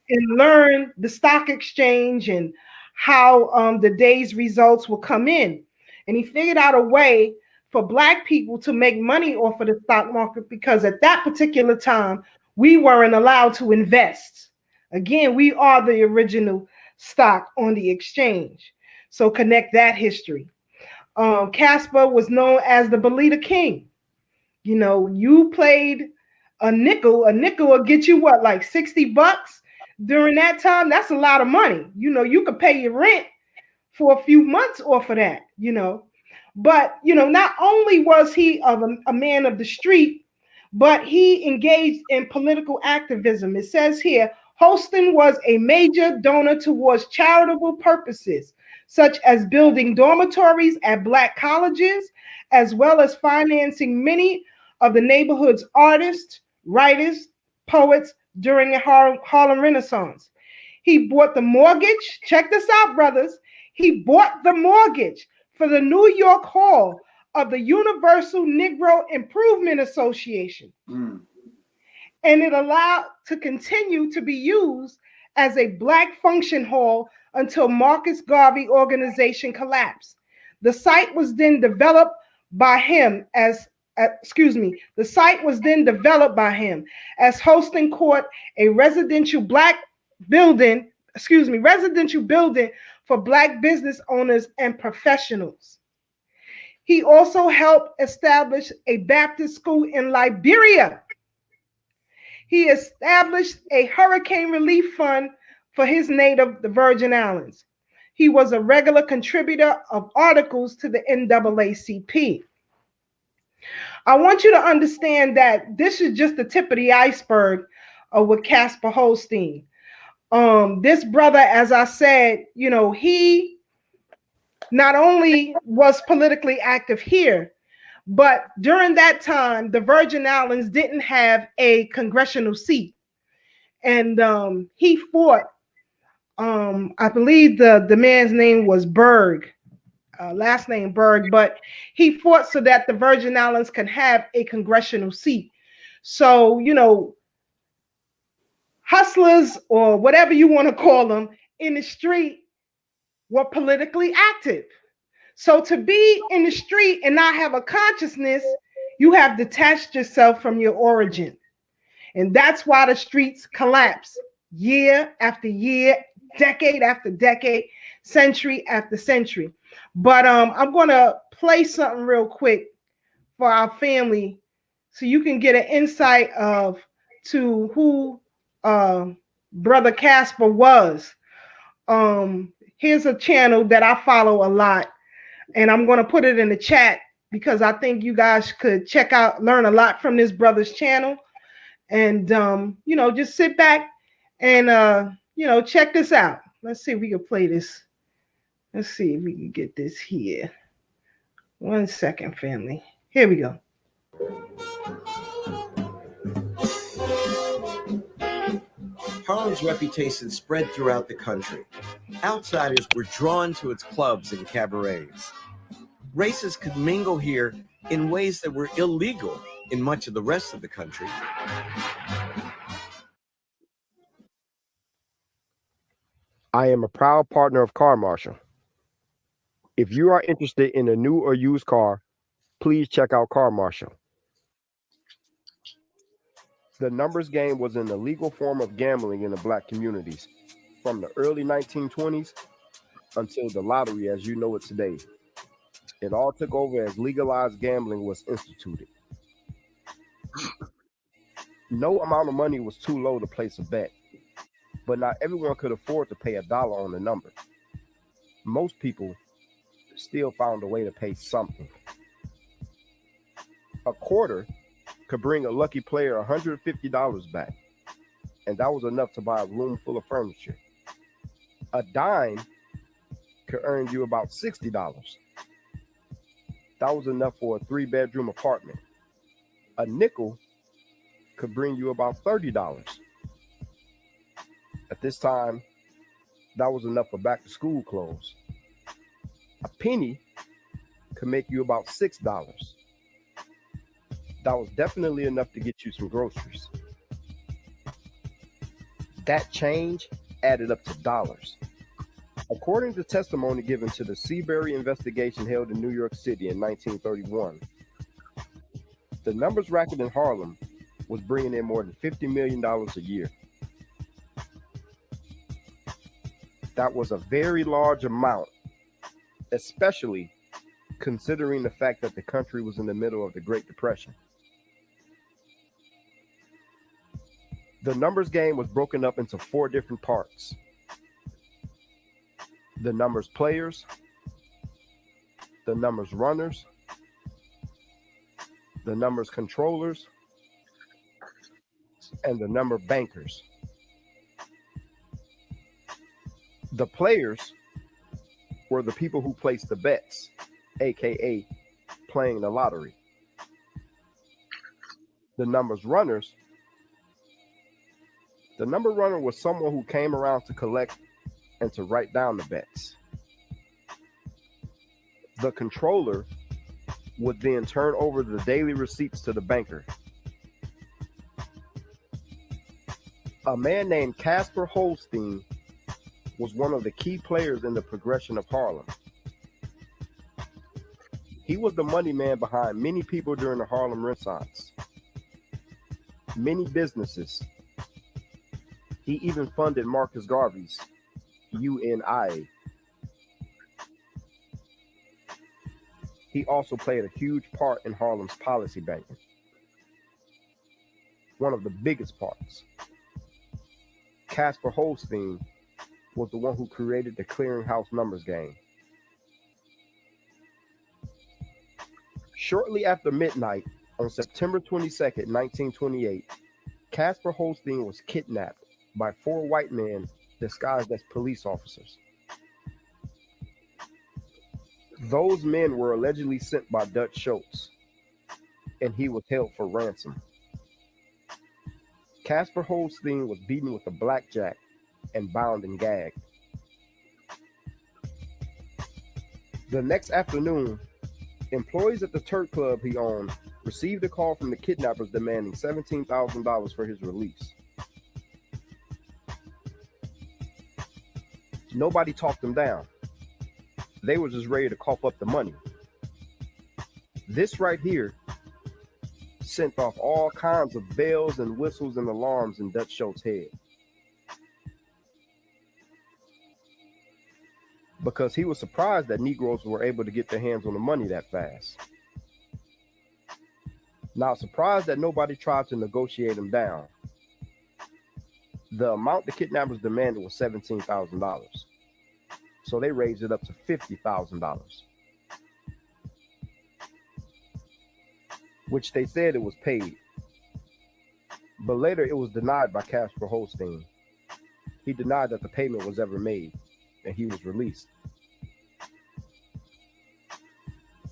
and learn the stock exchange and how the day's results will come in. And he figured out a way for Black people to make money off of the stock market because at that particular time, we weren't allowed to invest. Again, we are the original stock on the exchange. So connect that history. Casper was known as the Belita King. You know, you played a nickel will get you what, like $60 during that time? That's a lot of money. You know, you could pay your rent for a few months off of that, you know. But, you know, not only was he a man of the street, but he engaged in political activism. It says here, Holston was a major donor towards charitable purposes, such as building dormitories at Black colleges, as well as financing many of the neighborhood's artists, writers, poets during the Harlem Renaissance. He bought the mortgage. Check this out, brothers. He bought the mortgage for the New York Hall of the Universal Negro Improvement Association. And it allowed to continue to be used as a Black function hall until Marcus Garvey organization collapsed. The site was then developed by him as the site was then developed by him as Holston Court, a residential building for Black business owners and professionals. He also helped establish a Baptist school in Liberia. He established a hurricane relief fund for his native, the Virgin Islands. He was a regular contributor of articles to the NAACP. I want you to understand that this is just the tip of the iceberg with Casper Holstein. This brother, as I said, you know, he not only was politically active here, but during that time, the Virgin Islands didn't have a congressional seat. And he fought, I believe the man's name was Berg, last name Berg, but he fought so that the Virgin Islands can have a congressional seat. So, you know, hustlers or whatever you want to call them in the street were politically active. So to be in the street and not have a consciousness, you have detached yourself from your origin. And that's why the streets collapse. year after year, decade after decade, century after century. But I'm gonna play something real quick for our family so you can get an insight of to who Brother Casper was. Here's a channel that I follow a lot, and I'm going to put it in the chat because I think you guys could check out, learn a lot from this brother's channel, and just sit back and check this out. Let's see if we can play this. Let's see if we can get this here. 1 second, family. Here we go. Harlem's reputation spread throughout the country. Outsiders were drawn to its clubs and cabarets. Races could mingle here in ways that were illegal in much of the rest of the country. I am a proud partner of Car Marshal. If you are interested in a new or used car, please check out Car Marshal. The numbers game was an illegal form of gambling in the black communities from the early 1920s until the lottery as you know it today. It all took over as legalized gambling was instituted. No amount of money was too low to place a bet, but not everyone could afford to pay $1 on the number. Most people still found a way to pay something. A quarter could bring a lucky player $150 back, and that was enough to buy a room full of furniture. A dime could earn you about $60. That was enough for a 3-bedroom apartment. A nickel could bring you about $30. At this time, that was enough for back-to-school clothes. A penny could make you about $6. That was definitely enough to get you some groceries. That change added up to dollars. According to testimony given to the Seabury investigation held in New York City in 1931, the numbers racket in Harlem was bringing in more than $50 million a year. That was a very large amount, especially considering the fact that the country was in the middle of the Great Depression. The numbers game was broken up into 4 different parts. The numbers players, the numbers runners, the numbers controllers, and the number bankers. The players were the people who placed the bets, aka playing the lottery. The numbers runners, the number runner was someone who came around to collect and to write down the bets. The controller would then turn over the daily receipts to the banker. A man named Casper Holstein was one of the key players in the progression of Harlem. He was the money man behind many people during the Harlem Renaissance, many businesses. He even funded Marcus Garvey's UNIA. He also played a huge part in Harlem's policy banking, one of the biggest parts. Casper Holstein was the one who created the clearinghouse numbers game. Shortly after midnight on September 22nd, 1928, Casper Holstein was kidnapped by 4 white men disguised as police officers. Those men were allegedly sent by Dutch Schultz, and he was held for ransom. Casper Holstein was beaten with a blackjack and bound and gagged. The next afternoon, employees at the Turk Club he owned received a call from the kidnappers demanding $17,000 for his release. Nobody talked them down. They were just ready to cough up the money. This right here sent off all kinds of bells and whistles and alarms in Dutch Schultz's head. because he was surprised that Negroes were able to get their hands on the money that fast. Not surprised that nobody tried to negotiate him down. The amount the kidnappers demanded was $17,000. So they raised it up to $50,000, which they said it was paid. But later it was denied by Casper Holstein. He denied that the payment was ever made, and he was released.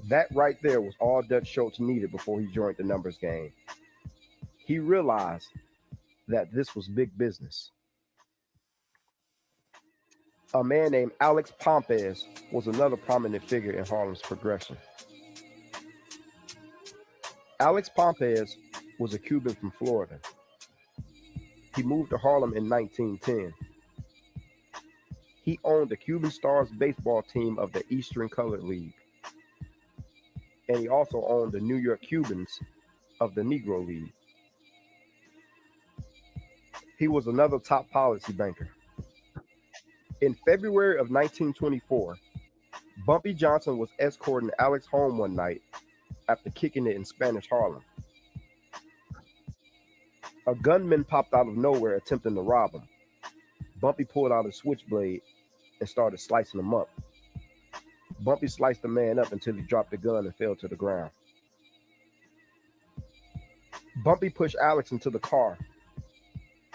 That right there was all Dutch Schultz needed before he joined the numbers game. He realized that this was big business. A man named Alex Pompez was another prominent figure in Harlem's progression. Alex Pompez was a Cuban from Florida. He moved to Harlem in 1910. He owned the Cuban Stars baseball team of the Eastern Colored League. And he also owned the New York Cubans of the Negro League. He was another top policy banker. In February of 1924, Bumpy Johnson was escorting Alex home one night after kicking it in Spanish Harlem. A gunman popped out of nowhere attempting to rob him. Bumpy pulled out a switchblade and started slicing him up. Bumpy sliced the man up until he dropped the gun and fell to the ground. Bumpy pushed Alex into the car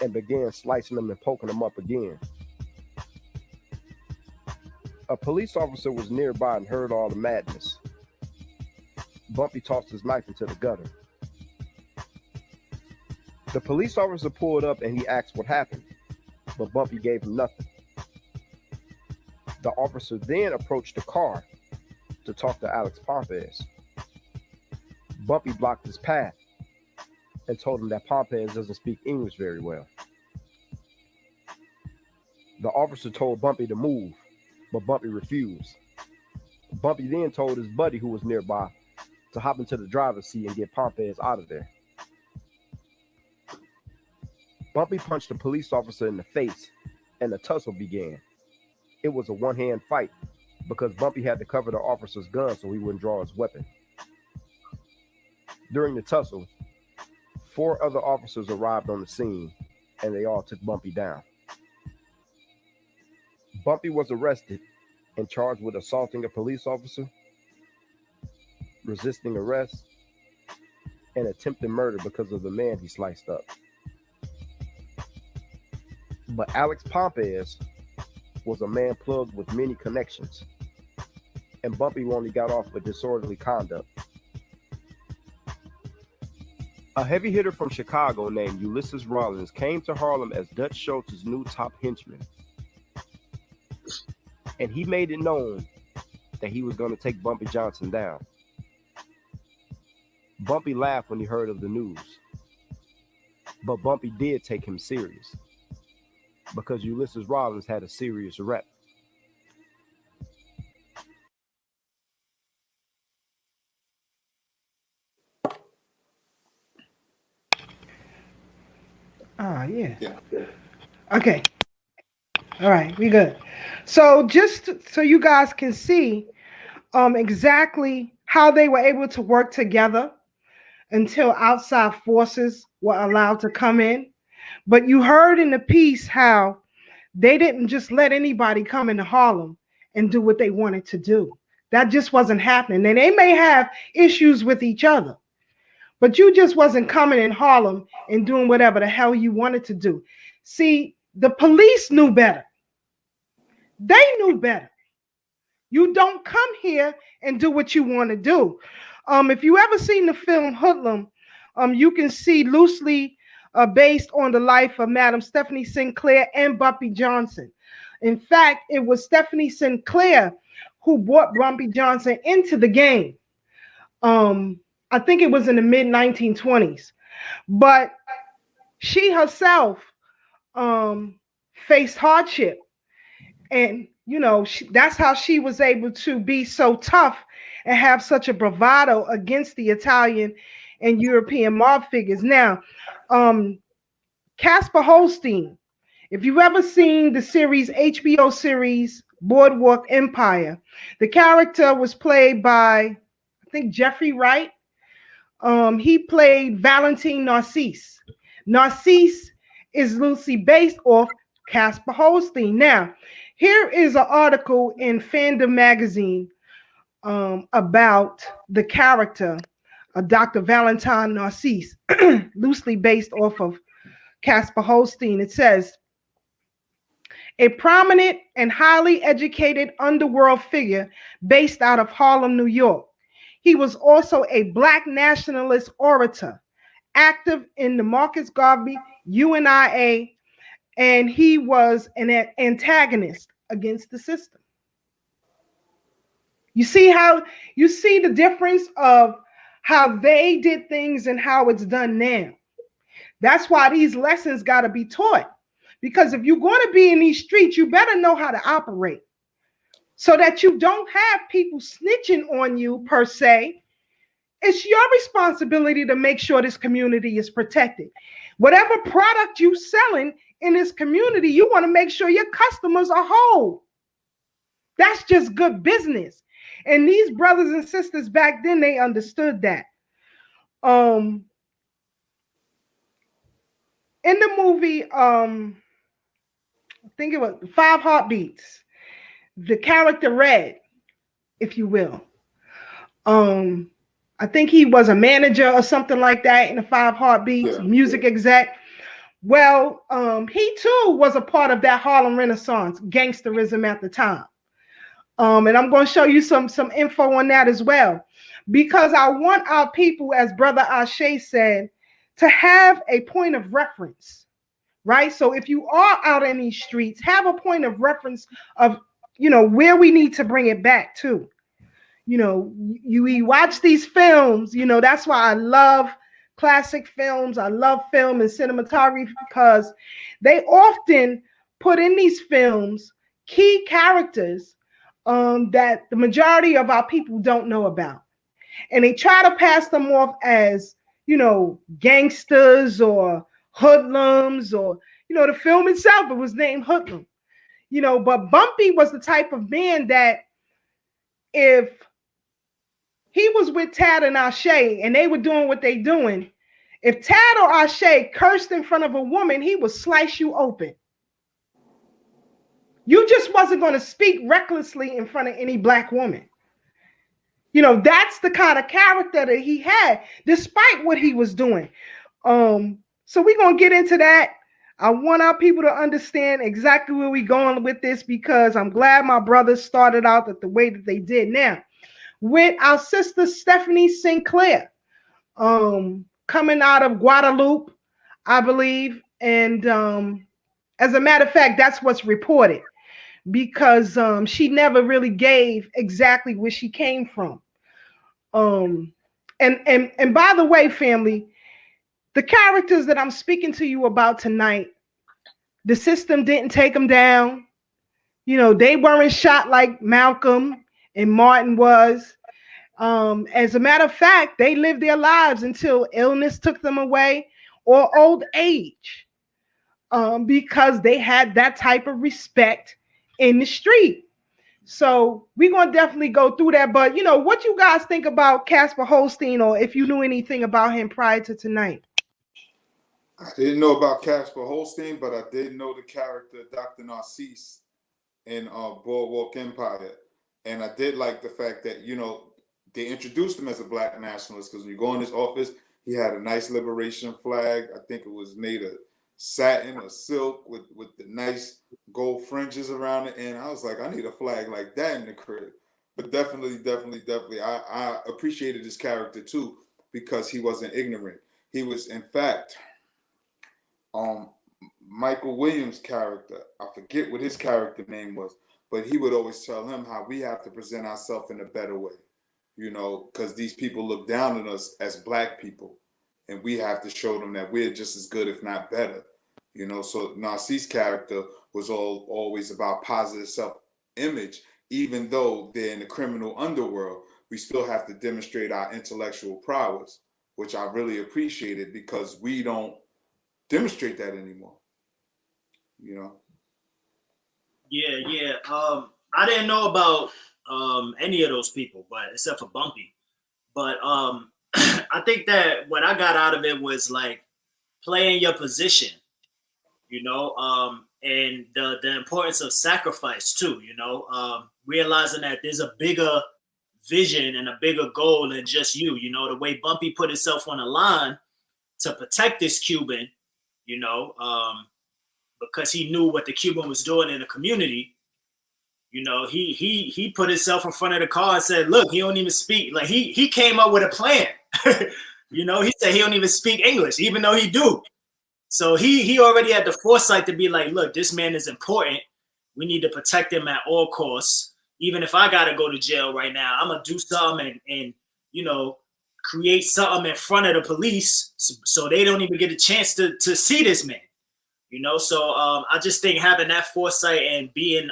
and began slicing him and poking him up again. A police officer was nearby and heard all the madness. Bumpy tossed his knife into the gutter. The police officer pulled up and he asked what happened, but Bumpy gave him nothing. The officer then approached the car to talk to Alex Pompez. Bumpy blocked his path and told him that Pompez doesn't speak English very well. The officer told Bumpy to move, but Bumpy refused. Bumpy then told his buddy who was nearby to hop into the driver's seat and get Pompez out of there. Bumpy punched the police officer in the face and the tussle began. It was a one-hand fight because Bumpy had to cover the officer's gun so he wouldn't draw his weapon. During the tussle, 4 other officers arrived on the scene and they all took Bumpy down. Bumpy was arrested and charged with assaulting a police officer, resisting arrest, and attempted murder because of the man he sliced up. But Alex Pompez was a man plugged with many connections, and Bumpy only got off with disorderly conduct. A heavy hitter from Chicago named Ulysses Rollins came to Harlem as Dutch Schultz's new top henchman. And he made it known that he was going to take Bumpy Johnson down. Bumpy laughed when he heard of the news, but Bumpy did take him serious because Ulysses Rollins had a serious rep. Yeah. Yeah. Okay. All right, we good. So just so you guys can see exactly how they were able to work together until outside forces were allowed to come in. But you heard in the piece how they didn't just let anybody come into Harlem and do what they wanted to do. That just wasn't happening. And they may have issues with each other, but you just wasn't coming in Harlem and doing whatever the hell you wanted to do. See, the police knew better. They knew better. You don't come here and do what you want to do. If you ever seen the film Hoodlum, you can see loosely based on the life of Madam Stephanie Sinclair and Bumpy Johnson. In fact, it was Stephanie Sinclair who brought Bumpy Johnson into the game. I think it was in the mid-1920s. But she herself faced hardship. And, you know, that's how she was able to be so tough and have such a bravado against the Italian and European mob figures. Now, Casper Holstein, if you've ever seen the series, HBO series, Boardwalk Empire. The character was played by, I think, Jeffrey Wright. He played Valentine Narcisse. Narcisse is loosely based off Casper Holstein. Now, here is an article in Fandom magazine about the character of Dr. Valentine Narcisse, loosely based off of Casper Holstein. It says, a prominent and highly educated underworld figure based out of Harlem, New York. He was also a Black nationalist orator, active in the Marcus Garvey UNIA, and he was an antagonist against the system. You see the difference of how they did things and how it's done now. That's why these lessons got to be taught. Because if you're going to be in these streets, you better know how to operate so that you don't have people snitching on you per se. It's your responsibility to make sure this community is protected. Whatever product you're selling in this community, you want to make sure your customers are whole. That's just good business. And these brothers and sisters back then, they understood that. In the movie, I think it was 5 Heartbeats, the character Red, if you will. I think he was a manager or something like that in the 5 Heartbeats, music exec. Well, he too was a part of that Harlem Renaissance, gangsterism at the time. And I'm going to show you some info on that as well, because I want our people, as Brother Ase said, to have a point of reference, right? So if you are out in these streets, have a point of reference of, where we need to bring it back to. You watch these films, that's why I love classic films. I love film and cinematography, because they often put in these films key characters that the majority of our people don't know about. And they try to pass them off as, gangsters or hoodlums, or, the film itself, it was named Hoodlum. But Bumpy was the type of man that if he was with Tad and Ase and they were doing what they doing, if Tad or Ase cursed in front of a woman, he would slice you open. You just wasn't going to speak recklessly in front of any Black woman. That's the kind of character that he had, despite what he was doing. So we're going to get into that. I want our people to understand exactly where we're going with this, because I'm glad my brothers started out the way that they did. Now, with our sister Stephanie Sinclair, coming out of Guadeloupe, I believe. And as a matter of fact, that's what's reported, because she never really gave exactly where she came from. And by the way, family, the characters that I'm speaking to you about tonight, the system didn't take them down. They weren't shot like Malcolm and Martin was. As a matter of fact, they lived their lives until illness took them away or old age, because they had that type of respect in the street. So we're going to definitely go through that. But, what you guys think about Casper Holstein, or if you knew anything about him prior to tonight? I didn't know about Casper Holstein, but I did know the character Dr. Narcisse in Boardwalk Empire. And I did like the fact that, they introduced him as a Black nationalist, because when you go in his office, he had a nice liberation flag. I think it was made of satin or silk with the nice gold fringes around it. And I was like, I need a flag like that in the crib. But definitely, I appreciated his character too, because he wasn't ignorant. He was, in fact, Michael Williams' character, I forget what his character name was, but he would always tell him how we have to present ourselves in a better way, because these people look down on us as Black people, and we have to show them that we're just as good, if not better. So Narcisse's character was always about positive self-image. Even though they're in the criminal underworld, we still have to demonstrate our intellectual prowess, which I really appreciated, because we don't demonstrate that anymore. Yeah. I didn't know about any of those people, but except for Bumpy. But I think that what I got out of it was like playing your position, and the importance of sacrifice too, realizing that there's a bigger vision and a bigger goal than just you. The way Bumpy put himself on the line to protect this Cuban, you know, um, because he knew what the Cuban was doing in the community. He put himself in front of the car and said, "Look, he don't even speak." Like he came up with a plan. He said he don't even speak English, even though he do. So he already had the foresight to be like, "Look, this man is important. We need to protect him at all costs. Even if I gotta go to jail right now, I'm gonna do something and create something in front of the police so they don't even get a chance to see this man." So I just think having that foresight and being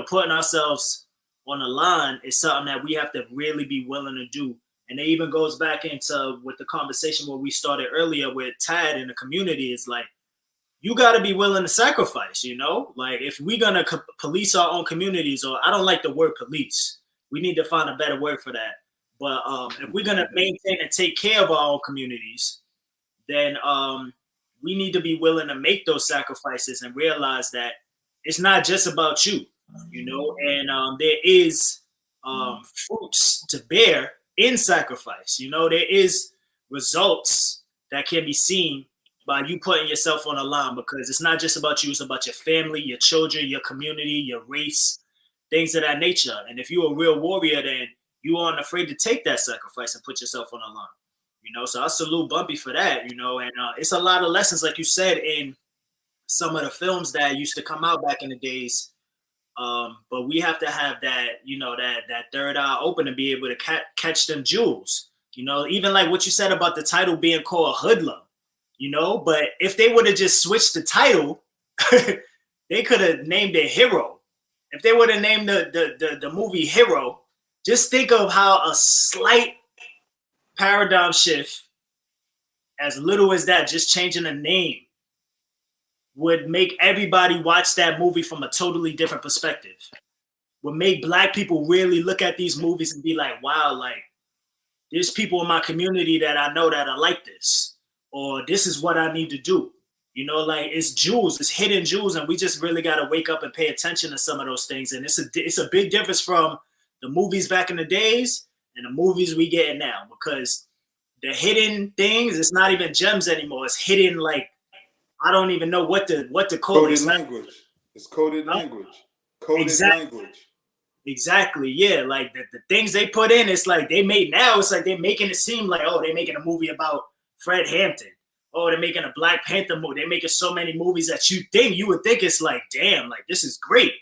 putting ourselves on the line is something that we have to really be willing to do. And it even goes back into with the conversation where we started earlier with Tad in the community. Is like, you got to be willing to sacrifice, like if we're going to police our own communities, or I don't like the word police. We need to find a better word for that. But if we're going to maintain and take care of our own communities, then we need to be willing to make those sacrifices and realize that it's not just about you, and there is fruits to bear in sacrifice. There is results that can be seen by you putting yourself on the line, because it's not just about you, it's about your family, your children, your community, your race, things of that nature. And if you're a real warrior, then you aren't afraid to take that sacrifice and put yourself on the line. So I salute Bumpy for that, and it's a lot of lessons, like you said, in some of the films that used to come out back in the days. But we have to have that, that third eye open to be able to catch them jewels. Even like what you said about the title being called Hoodlum, but if they would have just switched the title, they could have named it Hero. If they would have named the movie Hero, just think of how a slight paradigm shift, as little as that, just changing the name, would make everybody watch that movie from a totally different perspective. Would make Black people really look at these movies and be like, wow, like there's people in my community that I know that are like this, or this is what I need to do. Like it's jewels, it's hidden jewels, and we just really got to wake up and pay attention to some of those things. And it's a big difference from the movies back in the days and the movies we get now, because the hidden things, it's not even gems anymore. It's hidden, like I don't even know what to call it. Coded language. It's coded language. Coded language. Exactly. Yeah. Like the things they put in, it's like they made now. It's like they're making it seem like, oh, they're making a movie about Fred Hampton. Oh, they're making a Black Panther movie. They're making so many movies that you would think it's like, damn, like this is great.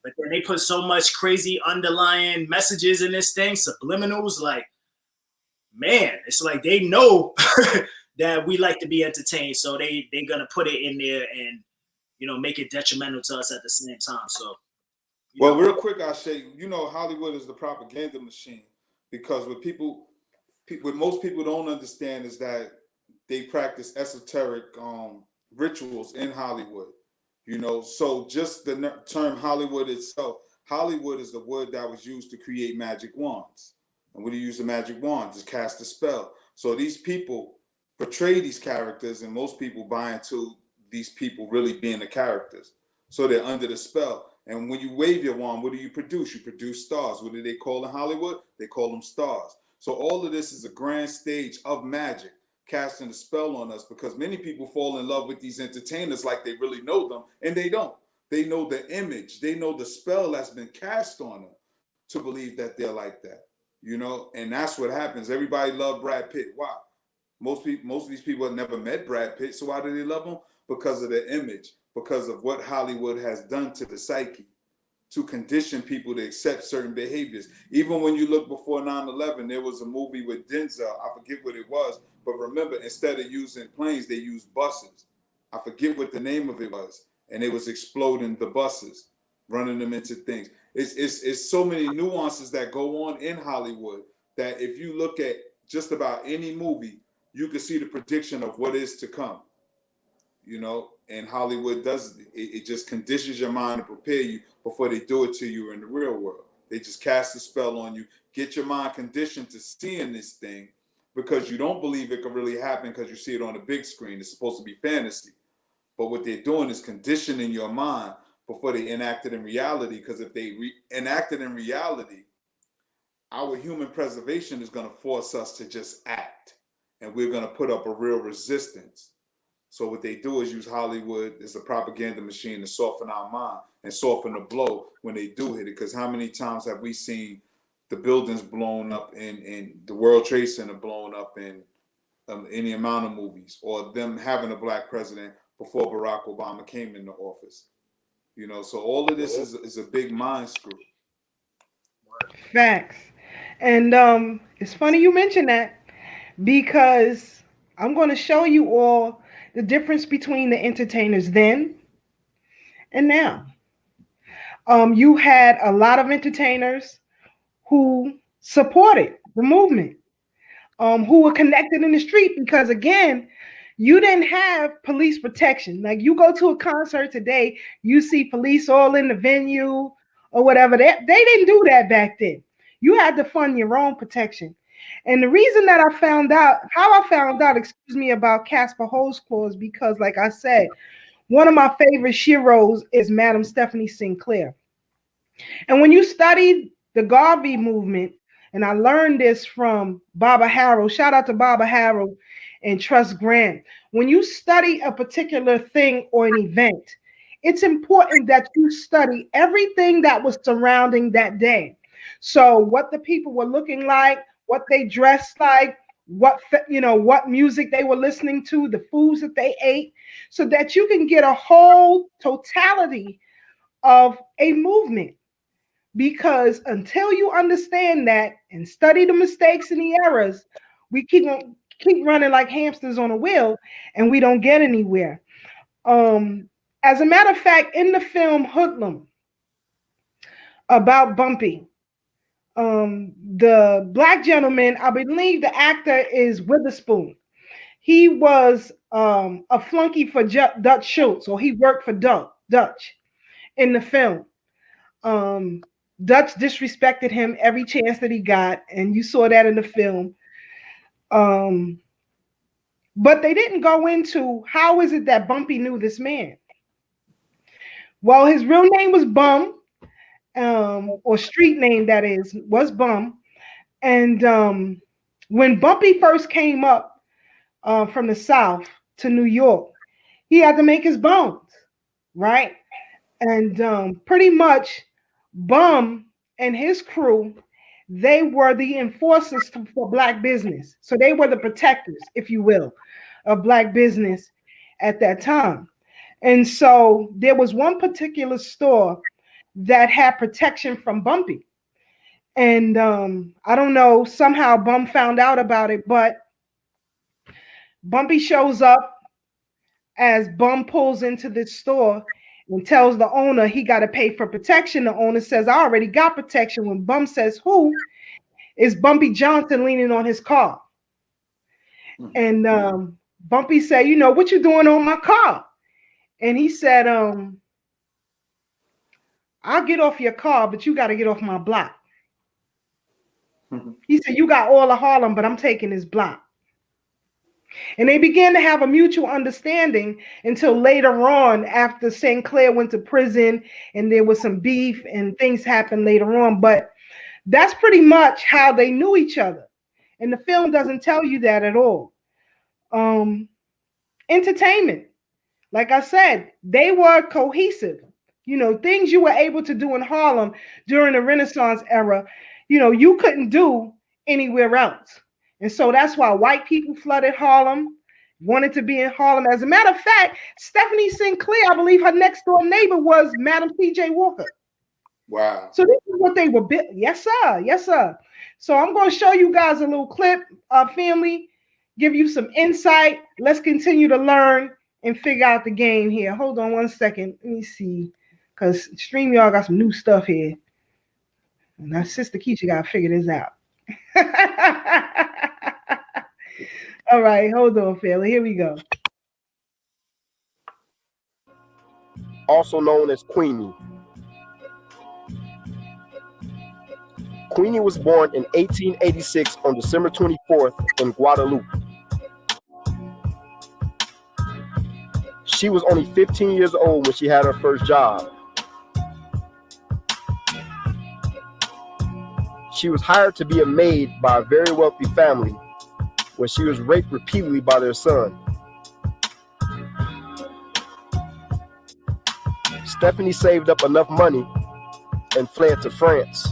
But then they put so much crazy underlying messages in this thing, subliminals, like, man, it's like they know that we like to be entertained, so they're gonna put it in there and make it detrimental to us at the same time. So, real quick, I say, Hollywood is the propaganda machine, because what most people don't understand is that they practice esoteric rituals in Hollywood. So just the term Hollywood itself, Hollywood is the word that was used to create magic wands. And when you use the magic wand, to cast a spell. So these people portray these characters, and most people buy into these people really being the characters. So they're under the spell. And when you wave your wand, what do you produce? You produce stars. What do they call in Hollywood? They call them stars. So all of this is a grand stage of magic, casting a spell on us, because many people fall in love with these entertainers like they really know them, and they don't. They know the image. They know the spell that's been cast on them to believe that they're like that. And that's what happens. Everybody loved Brad Pitt. Why? Most of these people have never met Brad Pitt. So why do they love him? Because of their image, because of what Hollywood has done to the psyche, to condition people to accept certain behaviors. Even when you look before 9/11, there was a movie with Denzel. I forget what it was, but remember, instead of using planes, they used buses. I forget what the name of it was, and it was exploding the buses, running them into things. It's so many nuances that go on in Hollywood that if you look at just about any movie, you can see the prediction of what is to come. you know, and Hollywood does it just conditions your mind to prepare you before they do it to you in the real world. They just cast a spell on you, get your mind conditioned to seeing this thing because you don't believe it could really happen because you see it on the big screen. It's supposed to be fantasy. But what they're doing is conditioning your mind before they enact it in reality, because if they enact it in reality, our human preservation is going to force us to just act, and we're going to put up a real resistance. So what they do is use Hollywood as a propaganda machine to soften our mind and soften the blow when they do hit it. Because how many times have we seen the buildings blown up and the World Trade Center blown up in any amount of movies, or them having a black president before Barack Obama came into office? You know, so all of this is a big mind screw. Facts. And it's funny you mention that because I'm going to show you all the difference between the entertainers then and now. You had a lot of entertainers who supported the movement, who were connected in the street because, again, you didn't have police protection. Like you go to a concert today, you see police all in the venue or whatever. They didn't do that back then. You had to fund your own protection. And the reason that how I found out, excuse me, about Casper Holt's clause, because, like I said, one of my favorite sheroes is Madam Stephanie Sinclair. And when you study the Garvey movement, and I learned this from Barbara Harrell, shout out to Barbara Harrell and Trust Grant. When you study a particular thing or an event, it's important that you study everything that was surrounding that day. So what the people were looking like, what they dressed like, what music they were listening to, the foods that they ate, so that you can get a whole totality of a movement. Because until you understand that and study the mistakes and the errors, we keep running like hamsters on a wheel and we don't get anywhere. As a matter of fact, in the film Hoodlum about Bumpy, the black gentleman, I believe the actor is Witherspoon. He was a flunky for Dutch Schultz, or he worked for Dutch in the film. Dutch disrespected him every chance that he got, and you saw that in the film. But they didn't go into how is it that Bumpy knew this man. Well, his real name was Bum, or street name that is, was Bum. And when Bumpy first came up from the South to New York, he had to make his bones, right? And pretty much Bum and his crew, they were the enforcers for black business. So they were the protectors, if you will, of black business at that time. And so there was one particular store that had protection from Bumpy. And I don't know, somehow Bum found out about it, but Bumpy shows up as Bum pulls into this store and tells the owner he got to pay for protection. The owner says, I already got protection. When Bum says, who? Is Bumpy Johnson leaning on his car. And Bumpy said, what you doing on my car? And he said, I'll get off your car, but you got to get off my block. He said, you got all of Harlem, but I'm taking this block. And they began to have a mutual understanding until later on, after St. Clair went to prison and there was some beef and things happened later on. But that's pretty much how they knew each other. And the film doesn't tell you that at all. Entertainment. Like I said, they were cohesive. Things you were able to do in Harlem during the Renaissance era, you couldn't do anywhere else. And so that's why white people flooded Harlem, wanted to be in Harlem. As a matter of fact, Stephanie Sinclair, I believe her next door neighbor was Madam C.J. Walker. Wow. So this is what they were built. Yes, sir. Yes, sir. So I'm going to show you guys a little clip, family, give you some insight. Let's continue to learn and figure out the game here. Hold on one second. Let me see. Because StreamYard got some new stuff here. And now Sister Keisha got to figure this out. All right, hold on, family. Here we go. also known as Queenie. Queenie was born in 1886 on December 24th in Guadeloupe. She was only 15 years old when she had her first job. She was hired to be a maid by a very wealthy family where she was raped repeatedly by their son. Stephanie saved up enough money and fled to France.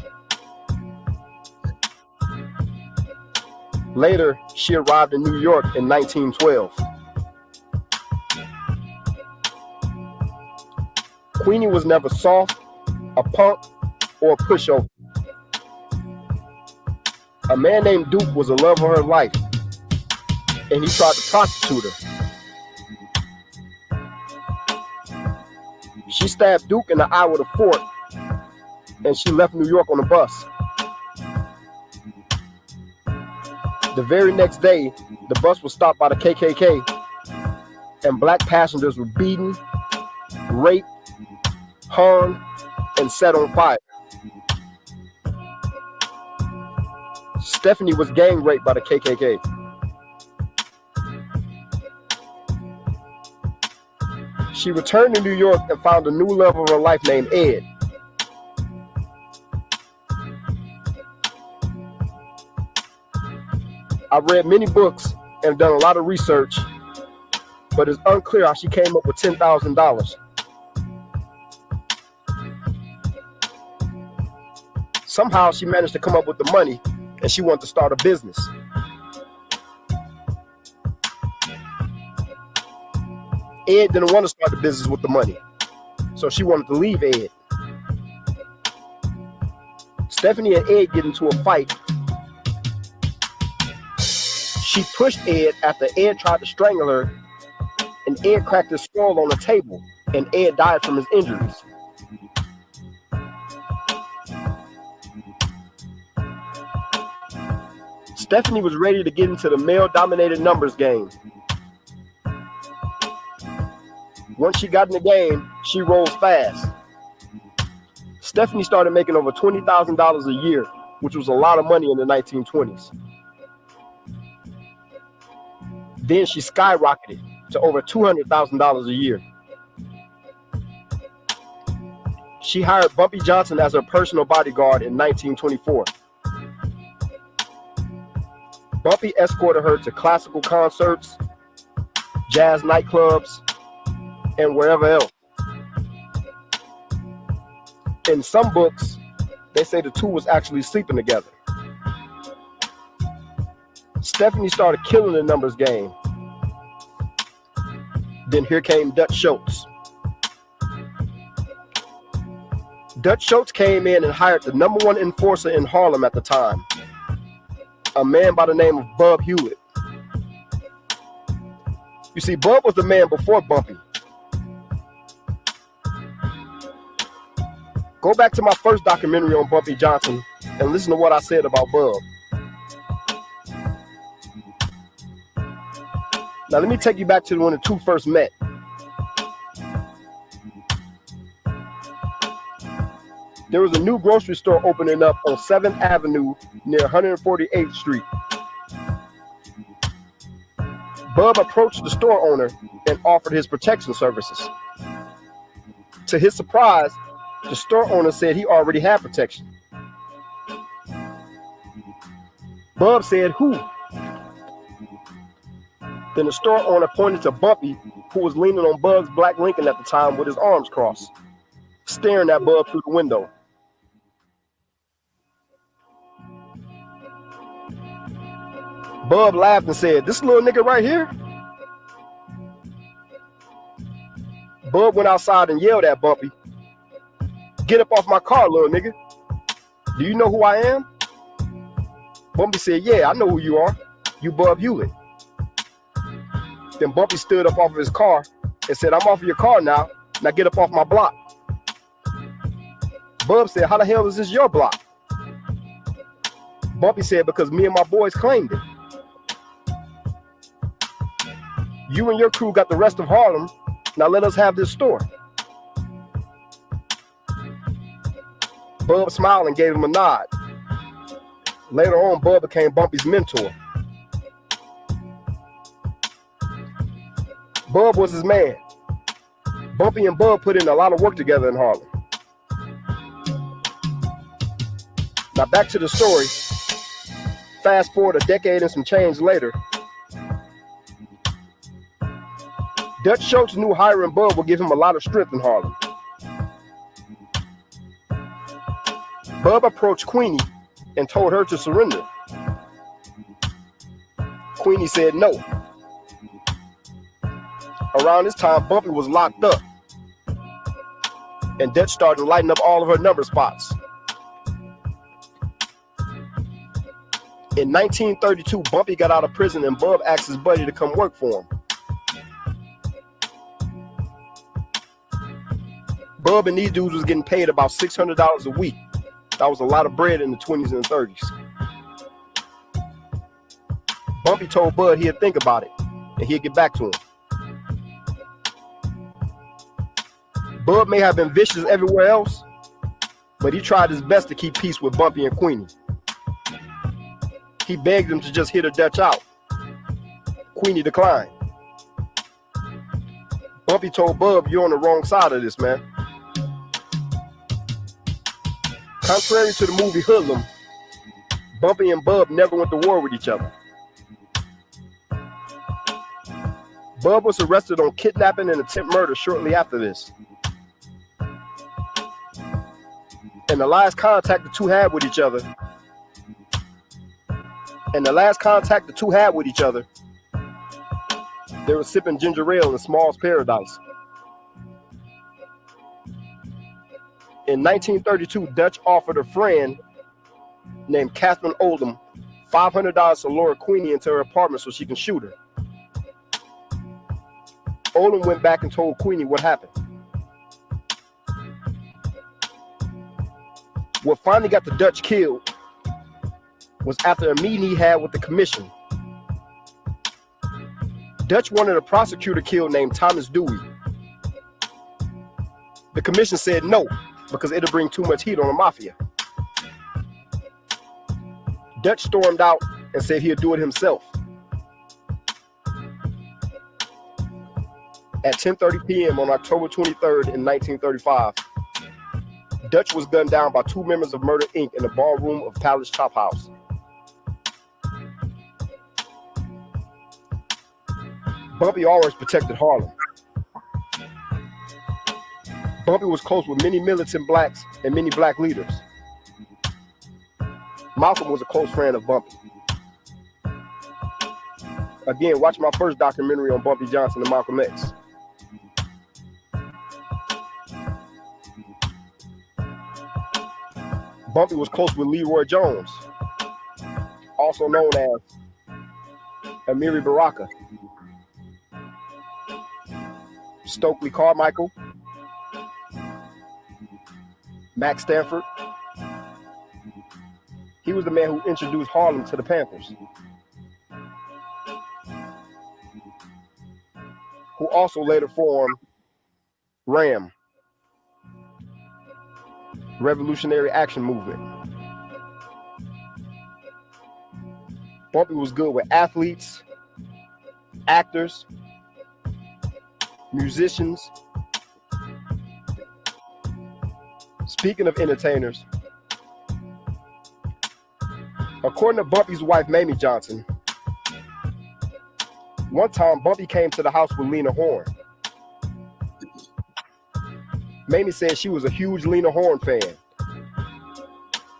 Later, she arrived in New York in 1912. Queenie was never soft, a punk, or a pushover. A man named Duke was the love of her life, and he tried to prostitute her. She stabbed Duke in the eye with a fork, and she left New York on a bus. The very next day, the bus was stopped by the KKK, and black passengers were beaten, raped, hung, and set on fire. Stephanie was gang raped by the KKK. She returned to New York and found a new love of her life named Ed. I've read many books and done a lot of research, but it's unclear how she came up with $10,000. Somehow she managed to come up with the money, and she wanted to start a business. Ed didn't want to start the business with the money, so she wanted to leave Ed. Stephanie and Ed get into a fight. She pushed Ed after Ed tried to strangle her, and Ed cracked his skull on the table, and Ed died from his injuries. Stephanie was ready to get into the male-dominated numbers game. Once she got in the game, she rose fast. Stephanie started making over $20,000 a year, which was a lot of money in the 1920s. Then she skyrocketed to over $200,000 a year. She hired Bumpy Johnson as her personal bodyguard in 1924. Bumpy escorted her to classical concerts, jazz nightclubs, and wherever else. In some books, they say the two was actually sleeping together. Stephanie started killing the numbers game. Then here came Dutch Schultz. Dutch Schultz came in and hired the #1 enforcer in Harlem at the time, a man by the name of Bub Hewlett. You see, Bub was the man before Bumpy. Go back to my first documentary on Bumpy Johnson and listen to what I said about Bub. Now let me take you back to when the two first met. There was a new grocery store opening up on 7th Avenue near 148th Street. Bub approached the store owner and offered his protection services. To his surprise, the store owner said he already had protection. Bub said, "Who?" Then the store owner pointed to Bumpy, who was leaning on Bub's black Lincoln at the time with his arms crossed, staring at Bub through the window. Bub laughed and said, "This little nigga right here?" Bub went outside and yelled at Bumpy, "Get up off my car, little nigga. Do you know who I am?" Bumpy said, "Yeah, I know who you are. You Bub Hewlett." Then Bumpy stood up off of his car and said, "I'm off of your car now. Now get up off my block." Bub said, "How the hell is this your block?" Bumpy said, "Because me and my boys claimed it. You and your crew got the rest of Harlem. Now let us have this store." Bub smiled and gave him a nod. Later on, Bub became Bumpy's mentor. Bub was his man. Bumpy and Bub put in a lot of work together in Harlem. Now back to the story. Fast forward a decade and some change later. Dutch Schultz knew hiring Bub would give him a lot of strength in Harlem. Bub approached Queenie and told her to surrender. Queenie said no. Around this time, Bumpy was locked up, and Dutch started lighting up all of her number spots. In 1932, Bumpy got out of prison and Bub asked his buddy to come work for him. Bub and these dudes was getting paid about $600 a week. That was a lot of bread in the 20s and 30s. Bumpy told Bud he'd think about it and he'd get back to him. Bud may have been vicious everywhere else, but he tried his best to keep peace with Bumpy and Queenie. He begged them to just hit a Dutch out. Queenie declined. Bumpy told Bub, "You're on the wrong side of this, man." Contrary to the movie Hoodlum, Bumpy and Bub never went to war with each other. Bub was arrested on kidnapping and attempt murder shortly after this. And the last contact the two had with each other, they were sipping ginger ale in Small's Paradise. In 1932, Dutch offered a friend named Catherine Oldham $500 to lure Queenie into her apartment so she can shoot her. Oldham went back and told Queenie what happened. What finally got the Dutch killed was after a meeting he had with the commission. Dutch wanted a prosecutor killed named Thomas Dewey. The commission said no, because it'll bring too much heat on the mafia. Dutch stormed out and said he'd do it himself. At 10:30 p.m. on October 23rd in 1935, Dutch was gunned down by two members of Murder Inc. in the ballroom of Palace Chop House. Bumpy always protected Harlem. Bumpy was close with many militant blacks and many black leaders. Malcolm was a close friend of Bumpy. Again, watch my first documentary on Bumpy Johnson and Malcolm X. Bumpy was close with Leroy Jones, also known as Amiri Baraka, Stokely Carmichael, Max Stanford. He was the man who introduced Harlem to the Panthers, who also later formed RAM, Revolutionary Action Movement. Bumpy was good with athletes, actors, musicians. Speaking of entertainers, according to Bumpy's wife, Mamie Johnson, one time Bumpy came to the house with Lena Horne. Mamie said she was a huge Lena Horne fan.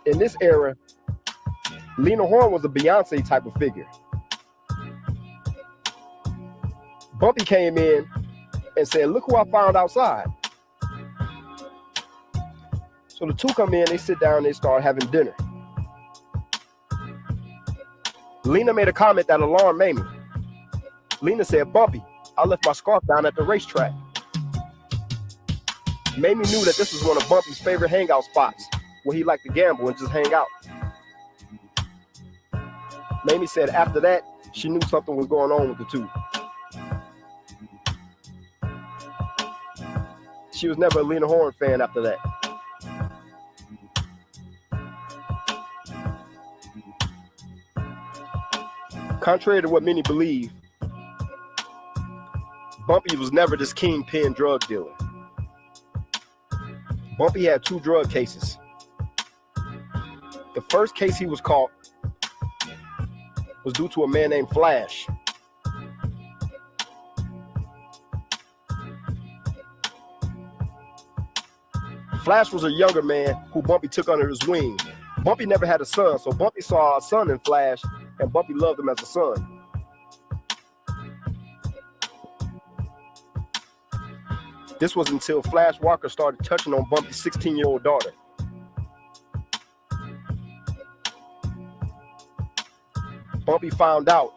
In this era, Lena Horne was a Beyonce type of figure. Bumpy came in and said, "Look who I found outside." So the two come in, they sit down, they start having dinner. Lena made a comment that alarmed Mamie. Lena said, "Bumpy, I left my scarf down at the racetrack." Mamie knew that this was one of Bumpy's favorite hangout spots, where he liked to gamble and just hang out. Mamie said after that, she knew something was going on with the two. She was never a Lena Horne fan after that. Contrary to what many believe, Bumpy was never this kingpin drug dealer. Bumpy had 2 drug cases. The first case he was caught was due to a man named Flash. Flash was a younger man who Bumpy took under his wing. Bumpy never had a son, so Bumpy saw a son in Flash, and Bumpy loved him as a son. This was until Flash Walker started touching on Bumpy's 16-year-old daughter. Bumpy found out,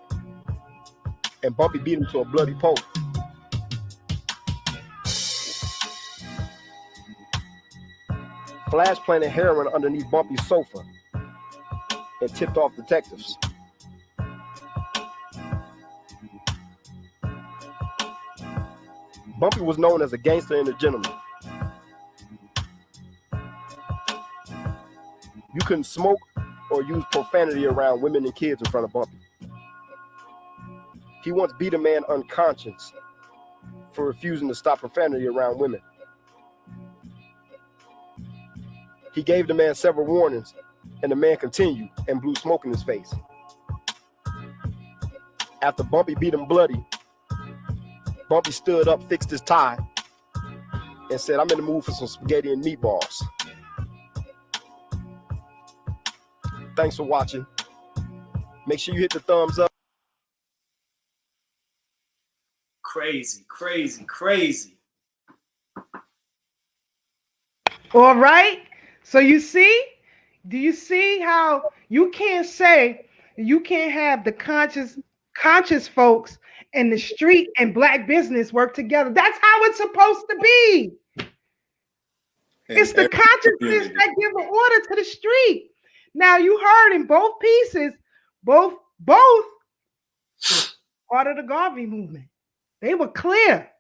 and Bumpy beat him to a bloody pulp. Flash planted heroin underneath Bumpy's sofa and tipped off detectives. Bumpy was known as a gangster and a gentleman. You couldn't smoke or use profanity around women and kids in front of Bumpy. He once beat a man unconscious for refusing to stop profanity around women. He gave the man several warnings, and the man continued and blew smoke in his face. After Bumpy beat him bloody, Bumpy stood up, fixed his tie, and said, "I'm in the mood for some spaghetti and meatballs." Thanks for watching. Make sure you hit the thumbs up. Crazy, crazy, crazy. All right. So do you see how you can't say you can't have the conscious folks and the street and black business work together? That's how it's supposed to be. It's the consciousness that give an order to the street. Now you heard in both pieces, both part of the Garvey movement. They were clear.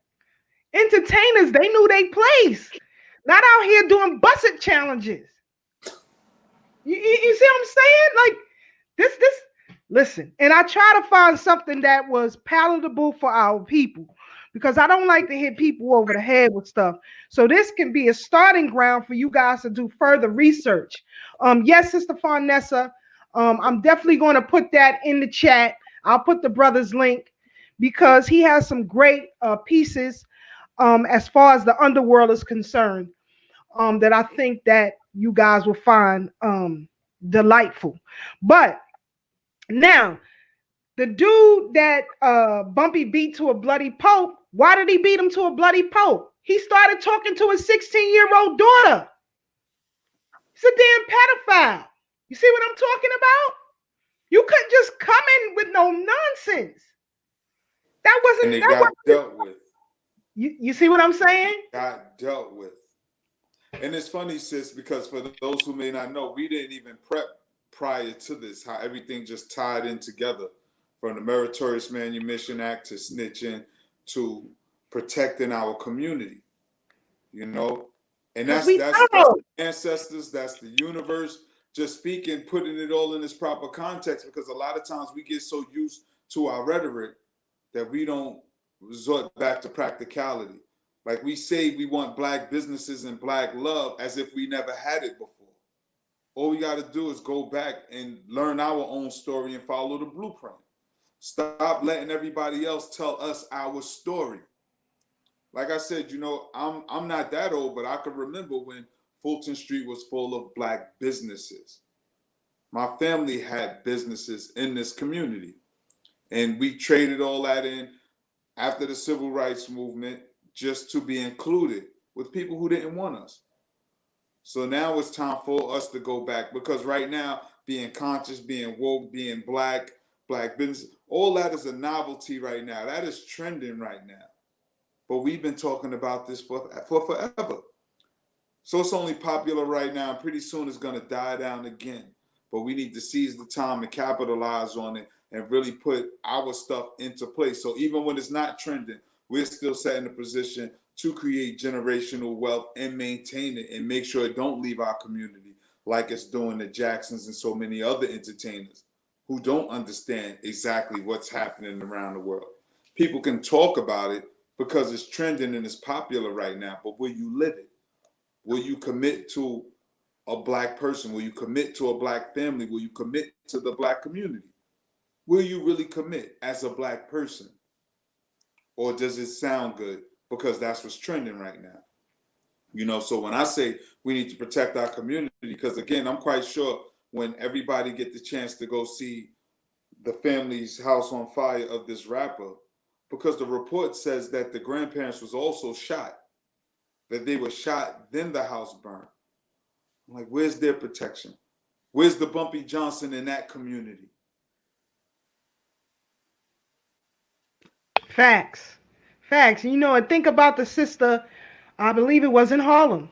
Entertainers, they knew their place. Not out here doing busset challenges. You see what I'm saying? Like this. Listen, and I try to find something that was palatable for our people, because I don't like to hit people over the head with stuff. So this can be a starting ground for you guys to do further research. Yes, Sister Farnessa, I'm definitely going to put that in the chat. I'll put the brother's link because he has some great pieces as far as the underworld is concerned that I think that you guys will find delightful. But now, the dude that Bumpy beat to a bloody pulp, why did he beat him to a bloody pulp? He started talking to his 16-year-old daughter. He's a damn pedophile. You see what I'm talking about? You couldn't just come in with no nonsense. That wasn't. And it got dealt with. You see what I'm saying? Got dealt with. And it's funny, sis, because for those who may not know, we didn't even prep prior to this, how everything just tied in together, from the Meritorious Manumission Act to snitching to protecting our community, you know? And that's the ancestors, that's the universe, just speaking, putting it all in its proper context, because a lot of times we get so used to our rhetoric that we don't resort back to practicality. Like we say we want black businesses and black love as if we never had it before. All we got to do is go back and learn our own story and follow the blueprint. Stop letting everybody else tell us our story. Like I said, you know, I'm not that old, but I can remember when Fulton Street was full of black businesses. My family had businesses in this community, and we traded all that in after the civil rights movement just to be included with people who didn't want us. So now it's time for us to go back, because right now, being conscious, being woke, being black business, all that is a novelty right now. That is trending right now. But we've been talking about this for forever. So it's only popular right now, and pretty soon it's going to die down again. But we need to seize the time and capitalize on it and really put our stuff into place. So even when it's not trending, we're still set in a position to create generational wealth and maintain it and make sure it don't leave our community like it's doing the Jacksons and so many other entertainers. who don't understand exactly what's happening around the world. People can talk about it because it's trending and it's popular right now, but will you live it? Will you commit to a black person? Will you commit to a black family? Will you commit to the black community? Will you really commit as a black person? Or does it sound good because that's what's trending right now? You know, so when I say we need to protect our community, because again, I'm quite sure when everybody get the chance to go see the family's house on fire of this rapper, because the report says that the grandparents was also shot, that they were shot, then the house burned. I'm like, where's their protection? Where's the Bumpy Johnson in that community? Facts. Facts. You know, and think about the sister, I believe it was in Harlem.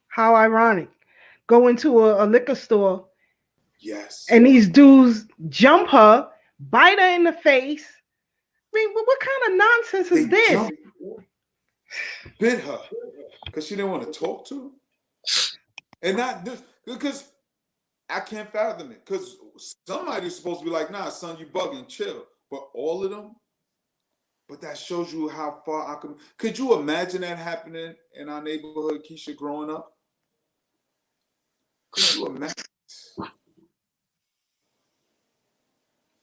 How ironic. Go into a liquor store Yes. and these dudes jump her, bite her in the face. I mean, what kind of nonsense is this? Bit her because she didn't want to talk to him. And not this, because I can't fathom it. Because somebody's supposed to be like, nah, son, you bugging, chill. But all of them, but that shows you how far I could you imagine that happening in our neighborhood, Keisha, growing up? Could you imagine?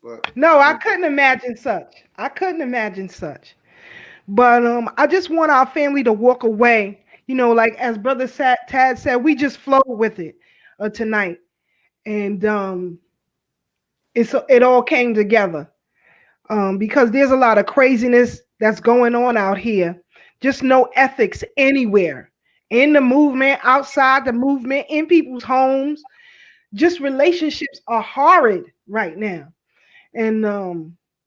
But No, I couldn't imagine such. I couldn't imagine such. But I just want our family to walk away. You know, like as Brother Tad said, we just flow with it tonight, and it all came together because there's a lot of craziness that's going on out here. Just no ethics anywhere in the movement, outside the movement, in people's homes. Just relationships are horrid right now. And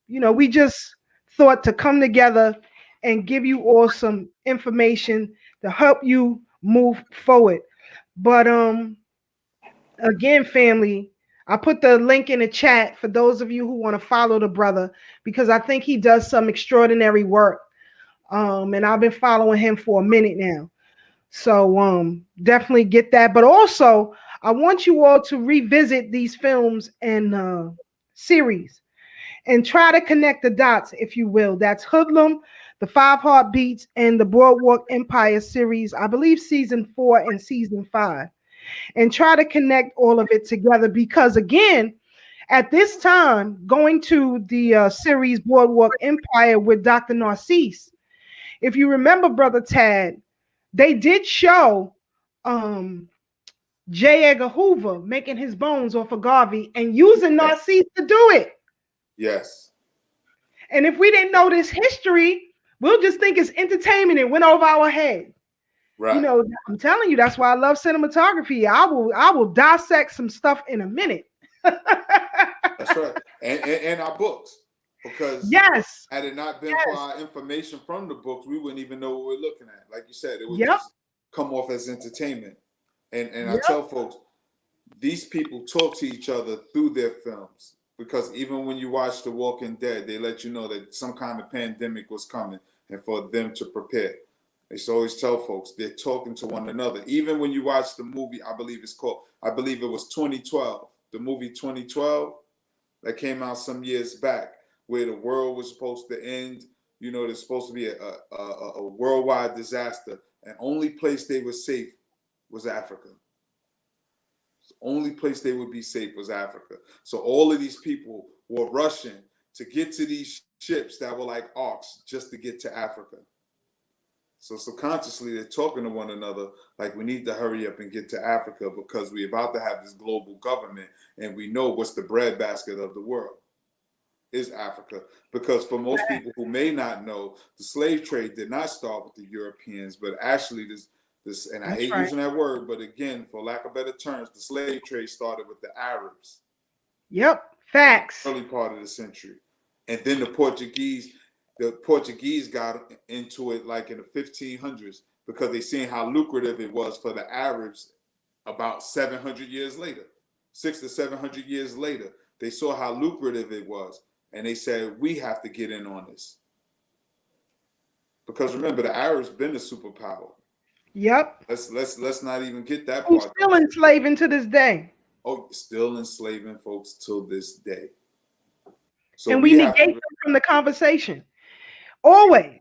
you know, we just thought to come together and give you all some information to help you move forward. But again, family, I put the link in the chat for those of you who want to follow the brother because I think he does some extraordinary work. And I've been following him for a minute now. So definitely get that. But also, I want you all to revisit these films and series and try to connect the dots, if you will. That's Hoodlum, The Five Heartbeats, and the Boardwalk Empire series, I believe season 4 and season 5. And try to connect all of it together because, again, at this time, going to the series Boardwalk Empire with Dr. Narcisse, if you remember, Brother Tad, they did show J. Edgar Hoover making his bones off of Garvey and using Narcisse to do it. yes. And if we didn't know this history, we'll just think it's entertainment. It went over our head. Right. You know, I'm telling you, that's why I love cinematography. I will dissect some stuff in a minute. That's right. And our books. Because yes, had it not been for our information from the books, we wouldn't even know what we're looking at. Like you said, it would just come off as entertainment. And I tell folks, these people talk to each other through their films. Because even when you watch The Walking Dead, they let you know that some kind of pandemic was coming and for them to prepare. They always tell folks they're talking to one another. Even when you watch the movie, I believe it was 2012, the movie 2012 that came out some years back, where the world was supposed to end. You know, there's supposed to be a worldwide disaster, and only place they were safe was Africa. The only place they would be safe was Africa. So all of these people were rushing to get to these ships that were like arcs just to get to Africa. So subconsciously, they're talking to one another like we need to hurry up and get to Africa because we're about to have this global government, and we know what's the breadbasket of the world is Africa. Because for most people who may not know, the slave trade did not start with the Europeans, but actually this and I hate using that word, but again, for lack of better terms, the slave trade started with the Arabs. Yep, facts. Early part of the century. And then the Portuguese got into it like in the 1500s because they seen how lucrative it was for the Arabs about 700 years later. 600 to 700 years later, they saw how lucrative it was. And they said, we have to get in on this. Because remember, the Arabs been a superpower. Yep. Let's not even get that Who's part. still enslaving to this day. Oh, still enslaving folks till this day. So and we negate them from the conversation. Always.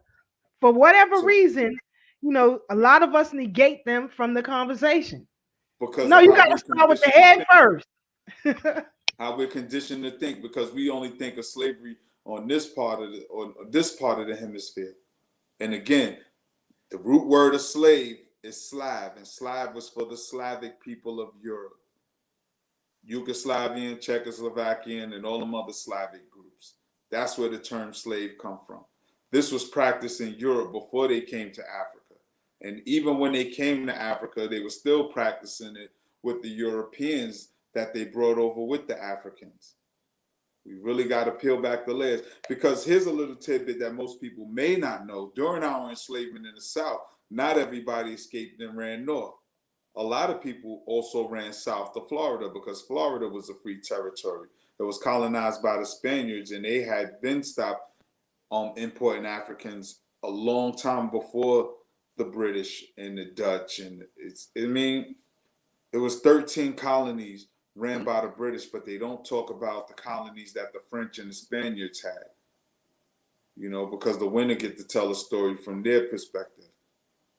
For whatever reason, a lot of us negate them from the conversation. Because No, you got to start with the head first. How we're conditioned to think, because we only think of slavery on this part of the hemisphere. And again, the root word of slave is Slav, and Slav was for the Slavic people of Europe. Yugoslavian, Czechoslovakian, and all them other Slavic groups. That's where the term slave come from. This was practiced in Europe before they came to Africa. And even when they came to Africa, they were still practicing it with the Europeans that they brought over with the Africans. We really got to peel back the layers, because here's a little tidbit that most people may not know. During our enslavement in the South, not everybody escaped and ran north. A lot of people also ran south to Florida, because Florida was a free territory that was colonized by the Spaniards, and they had been stopped importing Africans a long time before the British and the Dutch. And it was 13 colonies ran by the British, but they don't talk about the colonies that the French and the Spaniards had, because the winner get to tell a story from their perspective.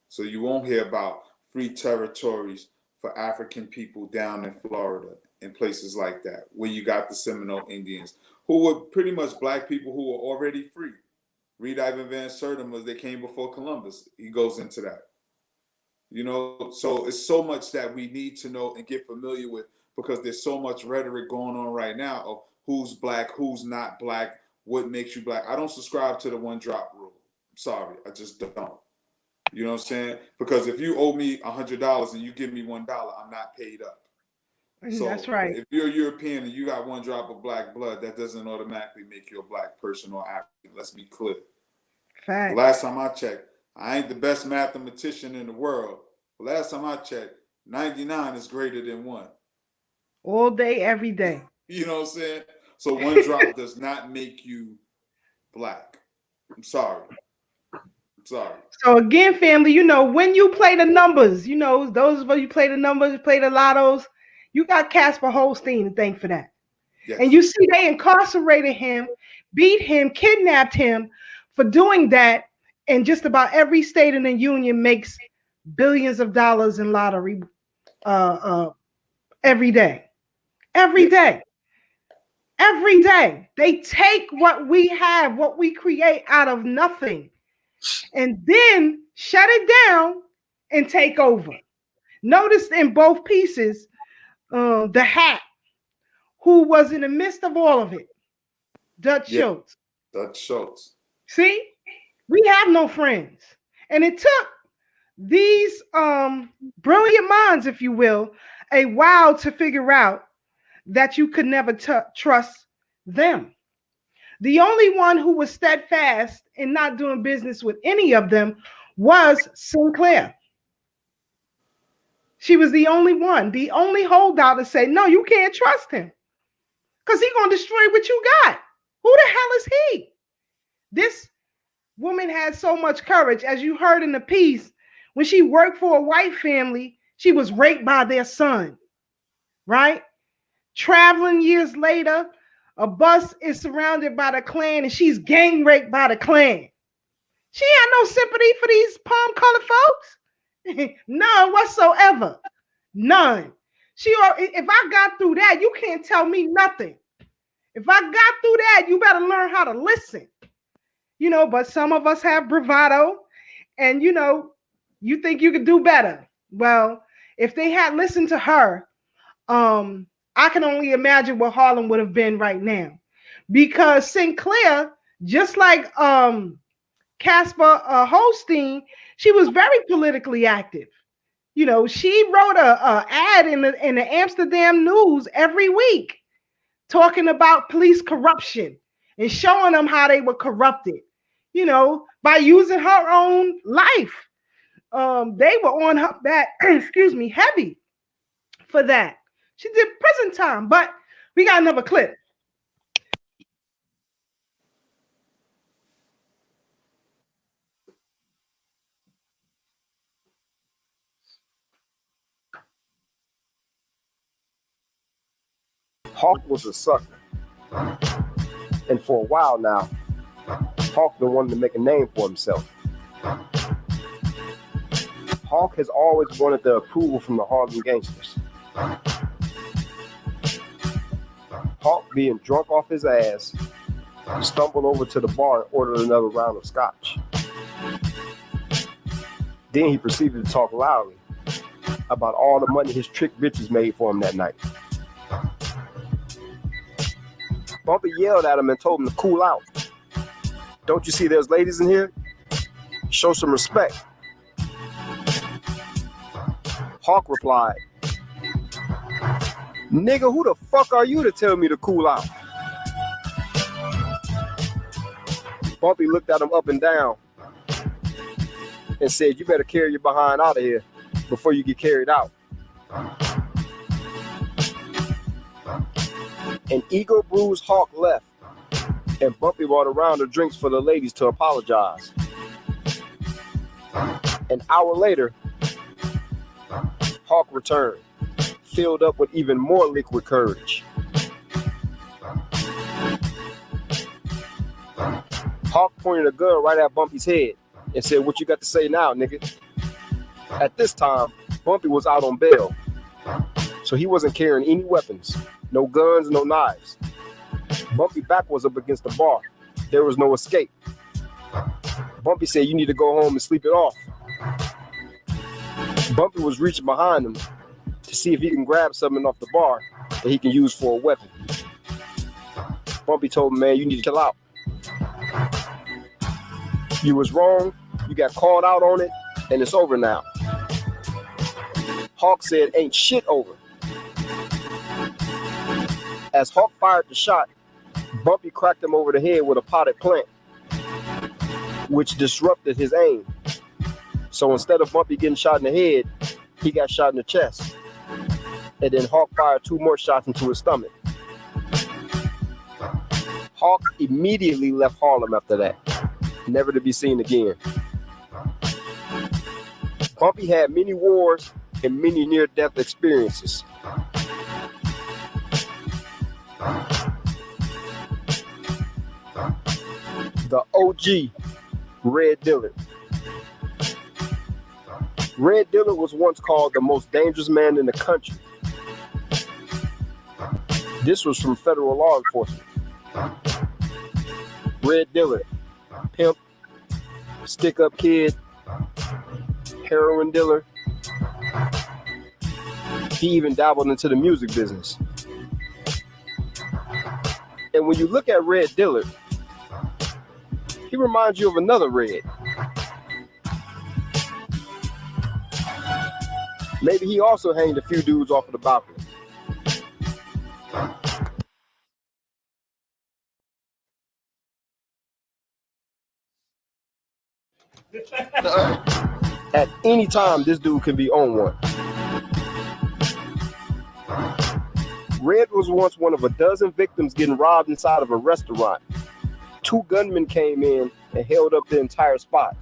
So you won't hear about free territories for African people down in Florida and places like that, where you got the Seminole Indians, who were pretty much black people who were already free. Read Ivan Van Sertima, they came before Columbus. He goes into that. So it's so much that we need to know and get familiar with, because there's so much rhetoric going on right now of who's black, who's not black, what makes you black. I don't subscribe to the one drop rule. I'm sorry, I just don't. You know what I'm saying? Because if you owe me $100 and you give me $1, I'm not paid up. So that's right. If you're European and you got one drop of black blood, that doesn't automatically make you a black person or African. Let's be clear. Fact. Last time I checked, I ain't the best mathematician in the world. But last time I checked, 99 is greater than 1. All day, every day. You know what I'm saying? So one drop does not make you black. I'm sorry. So again, family, when you play the numbers, those of us you play the numbers, play the lottos, you got Casper Holstein to thank for that. Yes. And you see they incarcerated him, beat him, kidnapped him for doing that. And just about every state in the union makes billions of dollars in lottery every day. Every day. Every day. They take what we have, what we create out of nothing, and then shut it down and take over. Notice in both pieces, the hat, who was in the midst of all of it, Dutch Schultz. Dutch Schultz. See, we have no friends. And it took these brilliant minds, if you will, a while to figure out that you could never trust them. The only one who was steadfast in not doing business with any of them was Sinclair. She was the only one, the only holdout to say, no, you can't trust him, because he's going to destroy what you got. Who the hell is he? This woman had so much courage. As you heard in the piece, when she worked for a white family, she was raped by their son, right? Traveling years later, a bus is surrounded by the Klan and she's gang raped by the Klan. She had no sympathy for these palm-colored folks. None whatsoever. None. If I got through that, you can't tell me nothing. If I got through that, you better learn how to listen. But some of us have bravado, and you think you could do better. Well, if they had listened to her, I can only imagine what Harlem would have been right now, because Sinclair, just like Casper Holstein, she was very politically active. She wrote a ad in the Amsterdam News every week talking about police corruption and showing them how they were corrupted, by using her own life. They were on her back, heavy for that. She did prison time, but we got another clip. Hawk was a sucker. And for a while now, Hawk been wanting to make a name for himself. Hawk has always wanted the approval from the Harlem gangsters. Hawk, being drunk off his ass, stumbled over to the bar and ordered another round of scotch. Then he proceeded to talk loudly about all the money his trick bitches made for him that night. Bumpy yelled at him and told him to cool out. Don't you see there's ladies in here? Show some respect. Hawk replied, nigga, who the fuck are you to tell me to cool out? Bumpy looked at him up and down and said, you better carry your behind out of here before you get carried out. An ego-bruised Hawk left, and Bumpy brought a round of drinks for the ladies to apologize. An hour later, Hawk returned, filled up with even more liquid courage. Hawk pointed a gun right at Bumpy's head and said, what you got to say now, nigga? At this time, Bumpy was out on bail, so he wasn't carrying any weapons, no guns, no knives. Bumpy back was up against the bar. There was no escape. Bumpy said, you need to go home and sleep it off. Bumpy was reaching behind him to see if he can grab something off the bar that he can use for a weapon. Bumpy told him, man, you need to chill out. You was wrong, you got called out on it, and it's over now. Hawk said, ain't shit over. As Hawk fired the shot, Bumpy cracked him over the head with a potted plant, which disrupted his aim. So instead of Bumpy getting shot in the head, he got shot in the chest. And then Hawk fired 2 more shots into his stomach. Hawk immediately left Harlem after that, never to be seen again. Bumpy had many wars and many near-death experiences. The OG, Red Dillard. Red Dillard was once called the most dangerous man in the country. This was from federal law enforcement. Red Dillard, pimp, stick-up kid, heroin dealer. He even dabbled into the music business. And when you look at Red Dillard, he reminds you of another Red. Maybe he also hanged a few dudes off of the balcony. At any time, this dude can be on one. Red was once one of a dozen victims getting robbed inside of a restaurant. 2 gunmen came in and held up the entire spot.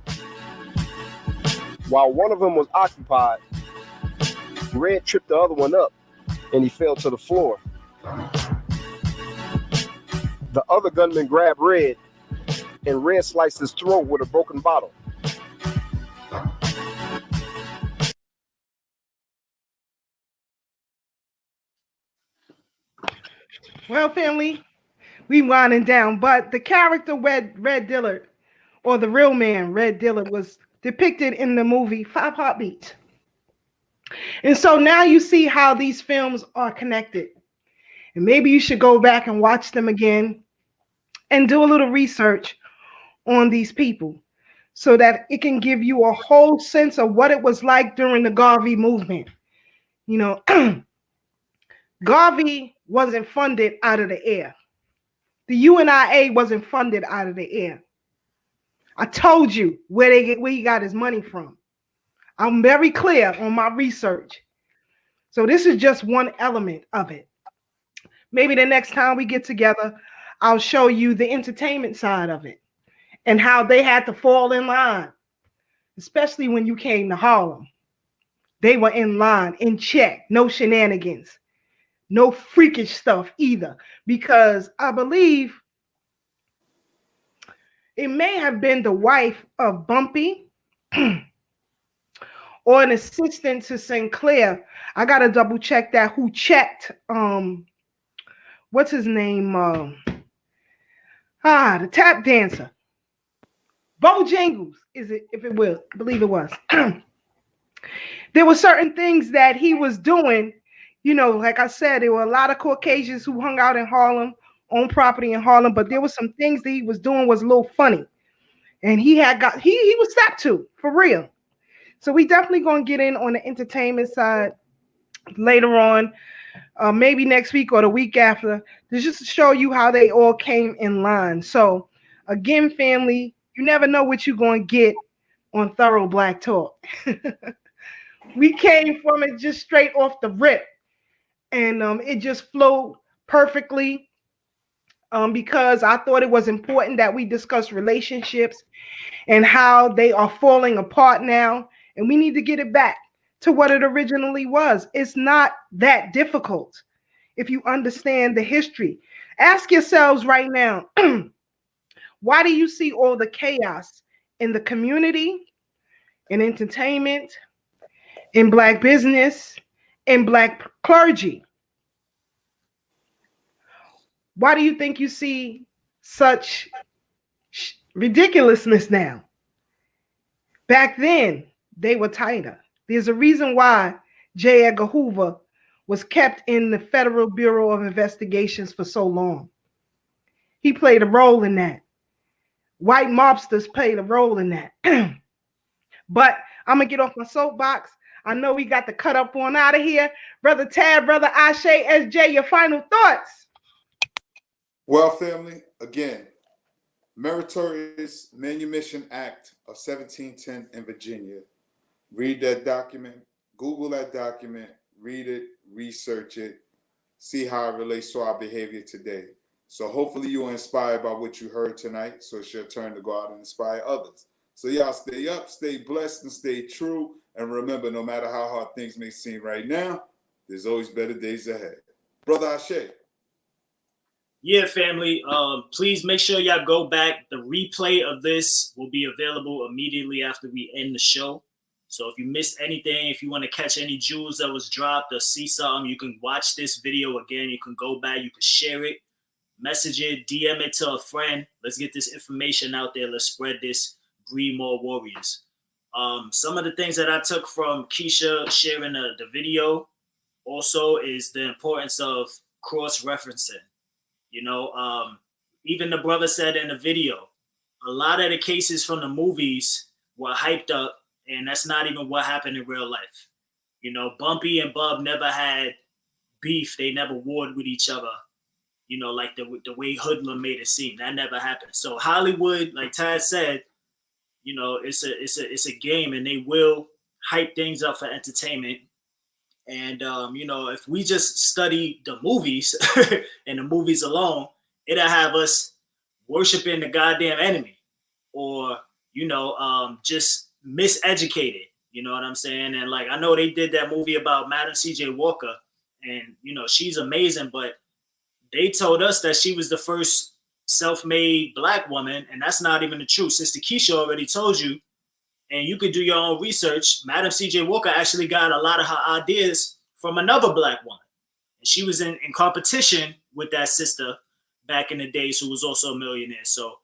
While one of them was occupied, Red tripped the other one up and he fell to the floor. The other gunman grabbed Red and Red sliced his throat with a broken bottle. Well, family, we winding down, but the character Red Dillard, or the real man Red Dillard, was depicted in the movie 5 Heartbeats. And so now you see how these films are connected. And maybe you should go back and watch them again and do a little research on these people so that it can give you a whole sense of what it was like during the Garvey movement. You know, Garvey wasn't funded out of the air. The UNIA wasn't funded out of the air. I told you where he got his money from. I'm very clear on my research. So this is just one element of it. Maybe the next time we get together, I'll show you the entertainment side of it and how they had to fall in line, especially when you came to Harlem. They were in line, in check, no shenanigans, no freakish stuff either, because I believe It may have been the wife of Bumpy or an assistant to Sinclair. I gotta double check that. Who checked? What's his name? The tap dancer. Bojangles, is it? If it will, I believe it was. There were certain things that he was doing. You know, like I said, there were a lot of Caucasians who hung out in Harlem, owned property in Harlem, but there were some things that he was doing was a little funny. And he was stepped to, for real. So we definitely gonna get in on the entertainment side later on, maybe next week or the week after, to just show you how they all came in line. So again, family, you never know what you're gonna get on Thorough Black Talk. We came from it just straight off the rip, and it just flowed perfectly, because I thought it was important that we discuss relationships and how they are falling apart now, and we need to get it back to what it originally was. It's not that difficult if you understand the history. Ask yourselves right now, why do you see all the chaos in the community, in entertainment, in Black business, in Black clergy? Why do you think you see such ridiculousness now? Back then, they were tighter. There's a reason why J. Edgar Hoover was kept in the Federal Bureau of Investigations for so long. He played a role in that. White mobsters played a role in that. But I'm going to get off my soapbox. I know we got to cut up on out of here. Brother Tad, Brother Ase, SJ, your final thoughts. Well, family, again, Meritorious Manumission Act of 1710 in Virginia. Read that document, Google that document, read it, research it, see how it relates to our behavior today. So hopefully you are inspired by what you heard tonight. So it's your turn to go out and inspire others. So y'all stay up, stay blessed, and stay true. And remember, no matter how hard things may seem right now, there's always better days ahead. Brother Ase. Yeah, family. Please make sure y'all go back. The replay of this will be available immediately after we end the show. So if you missed anything, if you want to catch any jewels that was dropped or see something, you can watch this video again. You can go back, you can share it, message it, DM it to a friend. Let's get this information out there. Let's spread this, breed more warriors. Some of the things that I took from Keisha sharing the video also is the importance of cross-referencing. You know, even the brother said in the video, a lot of the cases from the movies were hyped up, and that's not even what happened in real life. You know, Bumpy and Bub never had beef. They never warred with each other, you know, like the way Hoodlum made it seem. That never happened. So Hollywood, like Tad said, you know, it's a game, and they will hype things up for entertainment. And, you know, if we just study the movies and the movies alone, it'll have us worshiping the goddamn enemy, or, you know, just miseducated. You know what I'm saying? And like, I know they did that movie about Madam C.J. Walker, and, you know, she's amazing, but they told us that she was the first self-made Black woman, and that's not even the truth. Sister Keisha already told you, and you could do your own research. Madam C.J. Walker actually got a lot of her ideas from another Black woman. And she was in competition with that sister back in the days, who was also a millionaire. So,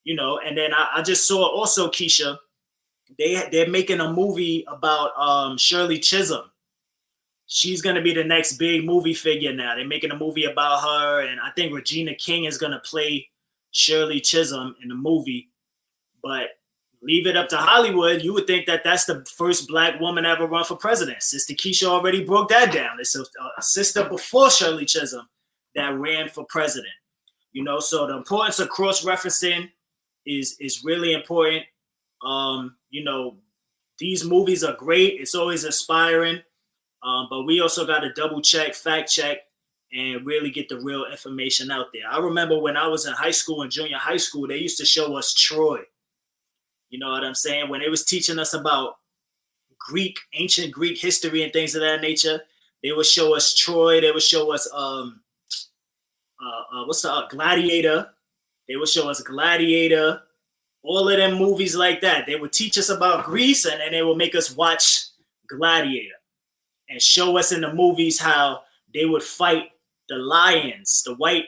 you know, and then I just saw also, Keisha, they're making a movie about Shirley Chisholm. She's going to be the next big movie figure now. They're making a movie about her, and I think Regina King is going to play Shirley Chisholm in the movie. But leave it up to Hollywood, you would think that that's the first Black woman ever run for president. Sister Keisha already broke that down. It's a sister before Shirley Chisholm that ran for president. You know, so the importance of cross-referencing is really important. You know, these movies are great. It's always inspiring. But we also got to double check, fact check, and really get the real information out there. I remember when I was in high school and junior high school, they used to show us Troy. You know what I'm saying? When they was teaching us about ancient Greek history and things of that nature, they would show us Troy. They would show us Gladiator. They would show us Gladiator. all of them movies like that. They would teach us about Greece, and then they would make us watch Gladiator and show us in the movies how they would fight the lions. The white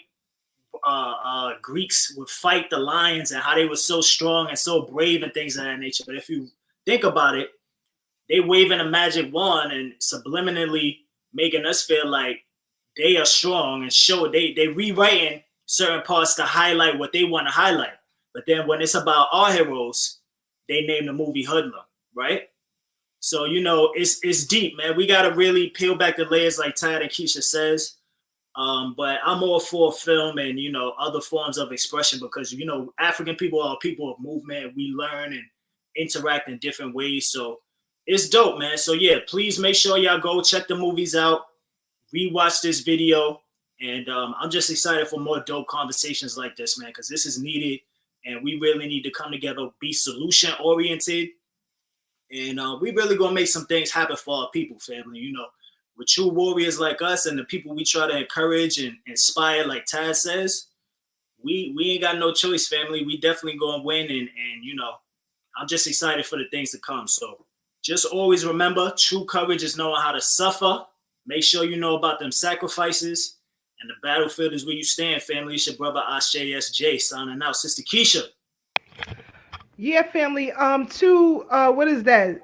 Greeks would fight the lions and how they were so strong and so brave and things of that nature. But if you think about it, they waving a magic wand and subliminally making us feel like they are strong and show they rewriting certain parts to highlight what they want to highlight. But then when it's about our heroes, they name the movie Hoodlum, right? So, you know, it's deep, man. We got to really peel back the layers like Tad and Keisha says. But I'm all for film and, you know, other forms of expression because, you know, African people are people of movement. We learn and interact in different ways. So it's dope, man. So, yeah, please make sure y'all go check the movies out, rewatch this video. And I'm just excited for more dope conversations like this, man, because this is needed. And we really need to come together, be solution oriented. And we really going to make some things happen for our people, family. You know, with true warriors like us and the people we try to encourage and inspire, like Tad says, we ain't got no choice, family. We definitely going to win. And, you know, I'm just excited for the things to come. So just always remember, true courage is knowing how to suffer. Make sure you know about them sacrifices. And the battlefield is where you stand, family. It's your brother Ase SJ signing out. Sister Keisha. Yeah, family. What is that?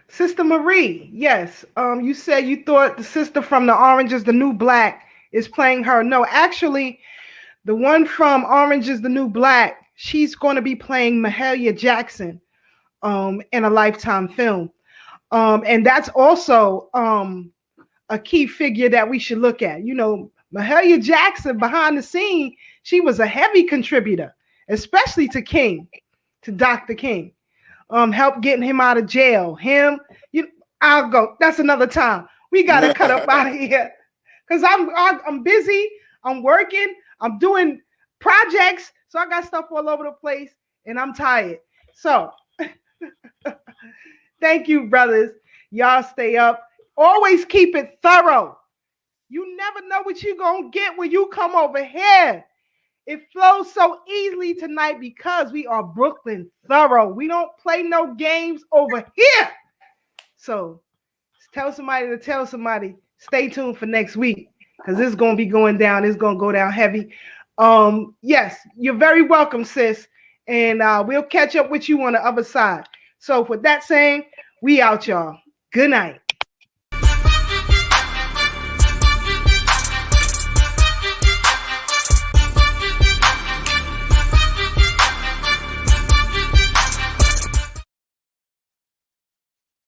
Sister Marie. Yes. You said you thought the sister from the Orange is the New Black is playing her. No, actually, the one from Orange is the New Black, she's going to be playing Mahalia Jackson in a Lifetime film. And that's also a key figure that we should look at. You know, Mahalia Jackson behind the scene, she was a heavy contributor, especially to King, to Dr. King. Help getting him out of jail. I'll go. That's another time. We gotta cut up out of here. Cause I'm busy, I'm working, I'm doing projects, so I got stuff all over the place and I'm tired. So thank you, brothers. Y'all stay up. Always keep it thorough. You never know what you're gonna get when you come over here. It flows so easily tonight because we are Brooklyn thorough. We don't play no games over here. So tell somebody to tell somebody. Stay tuned for next week because it's going to be going down. It's going to go down heavy. Yes, you're very welcome, sis. And we'll catch up with you on the other side. So with that saying, we out, y'all. Good night.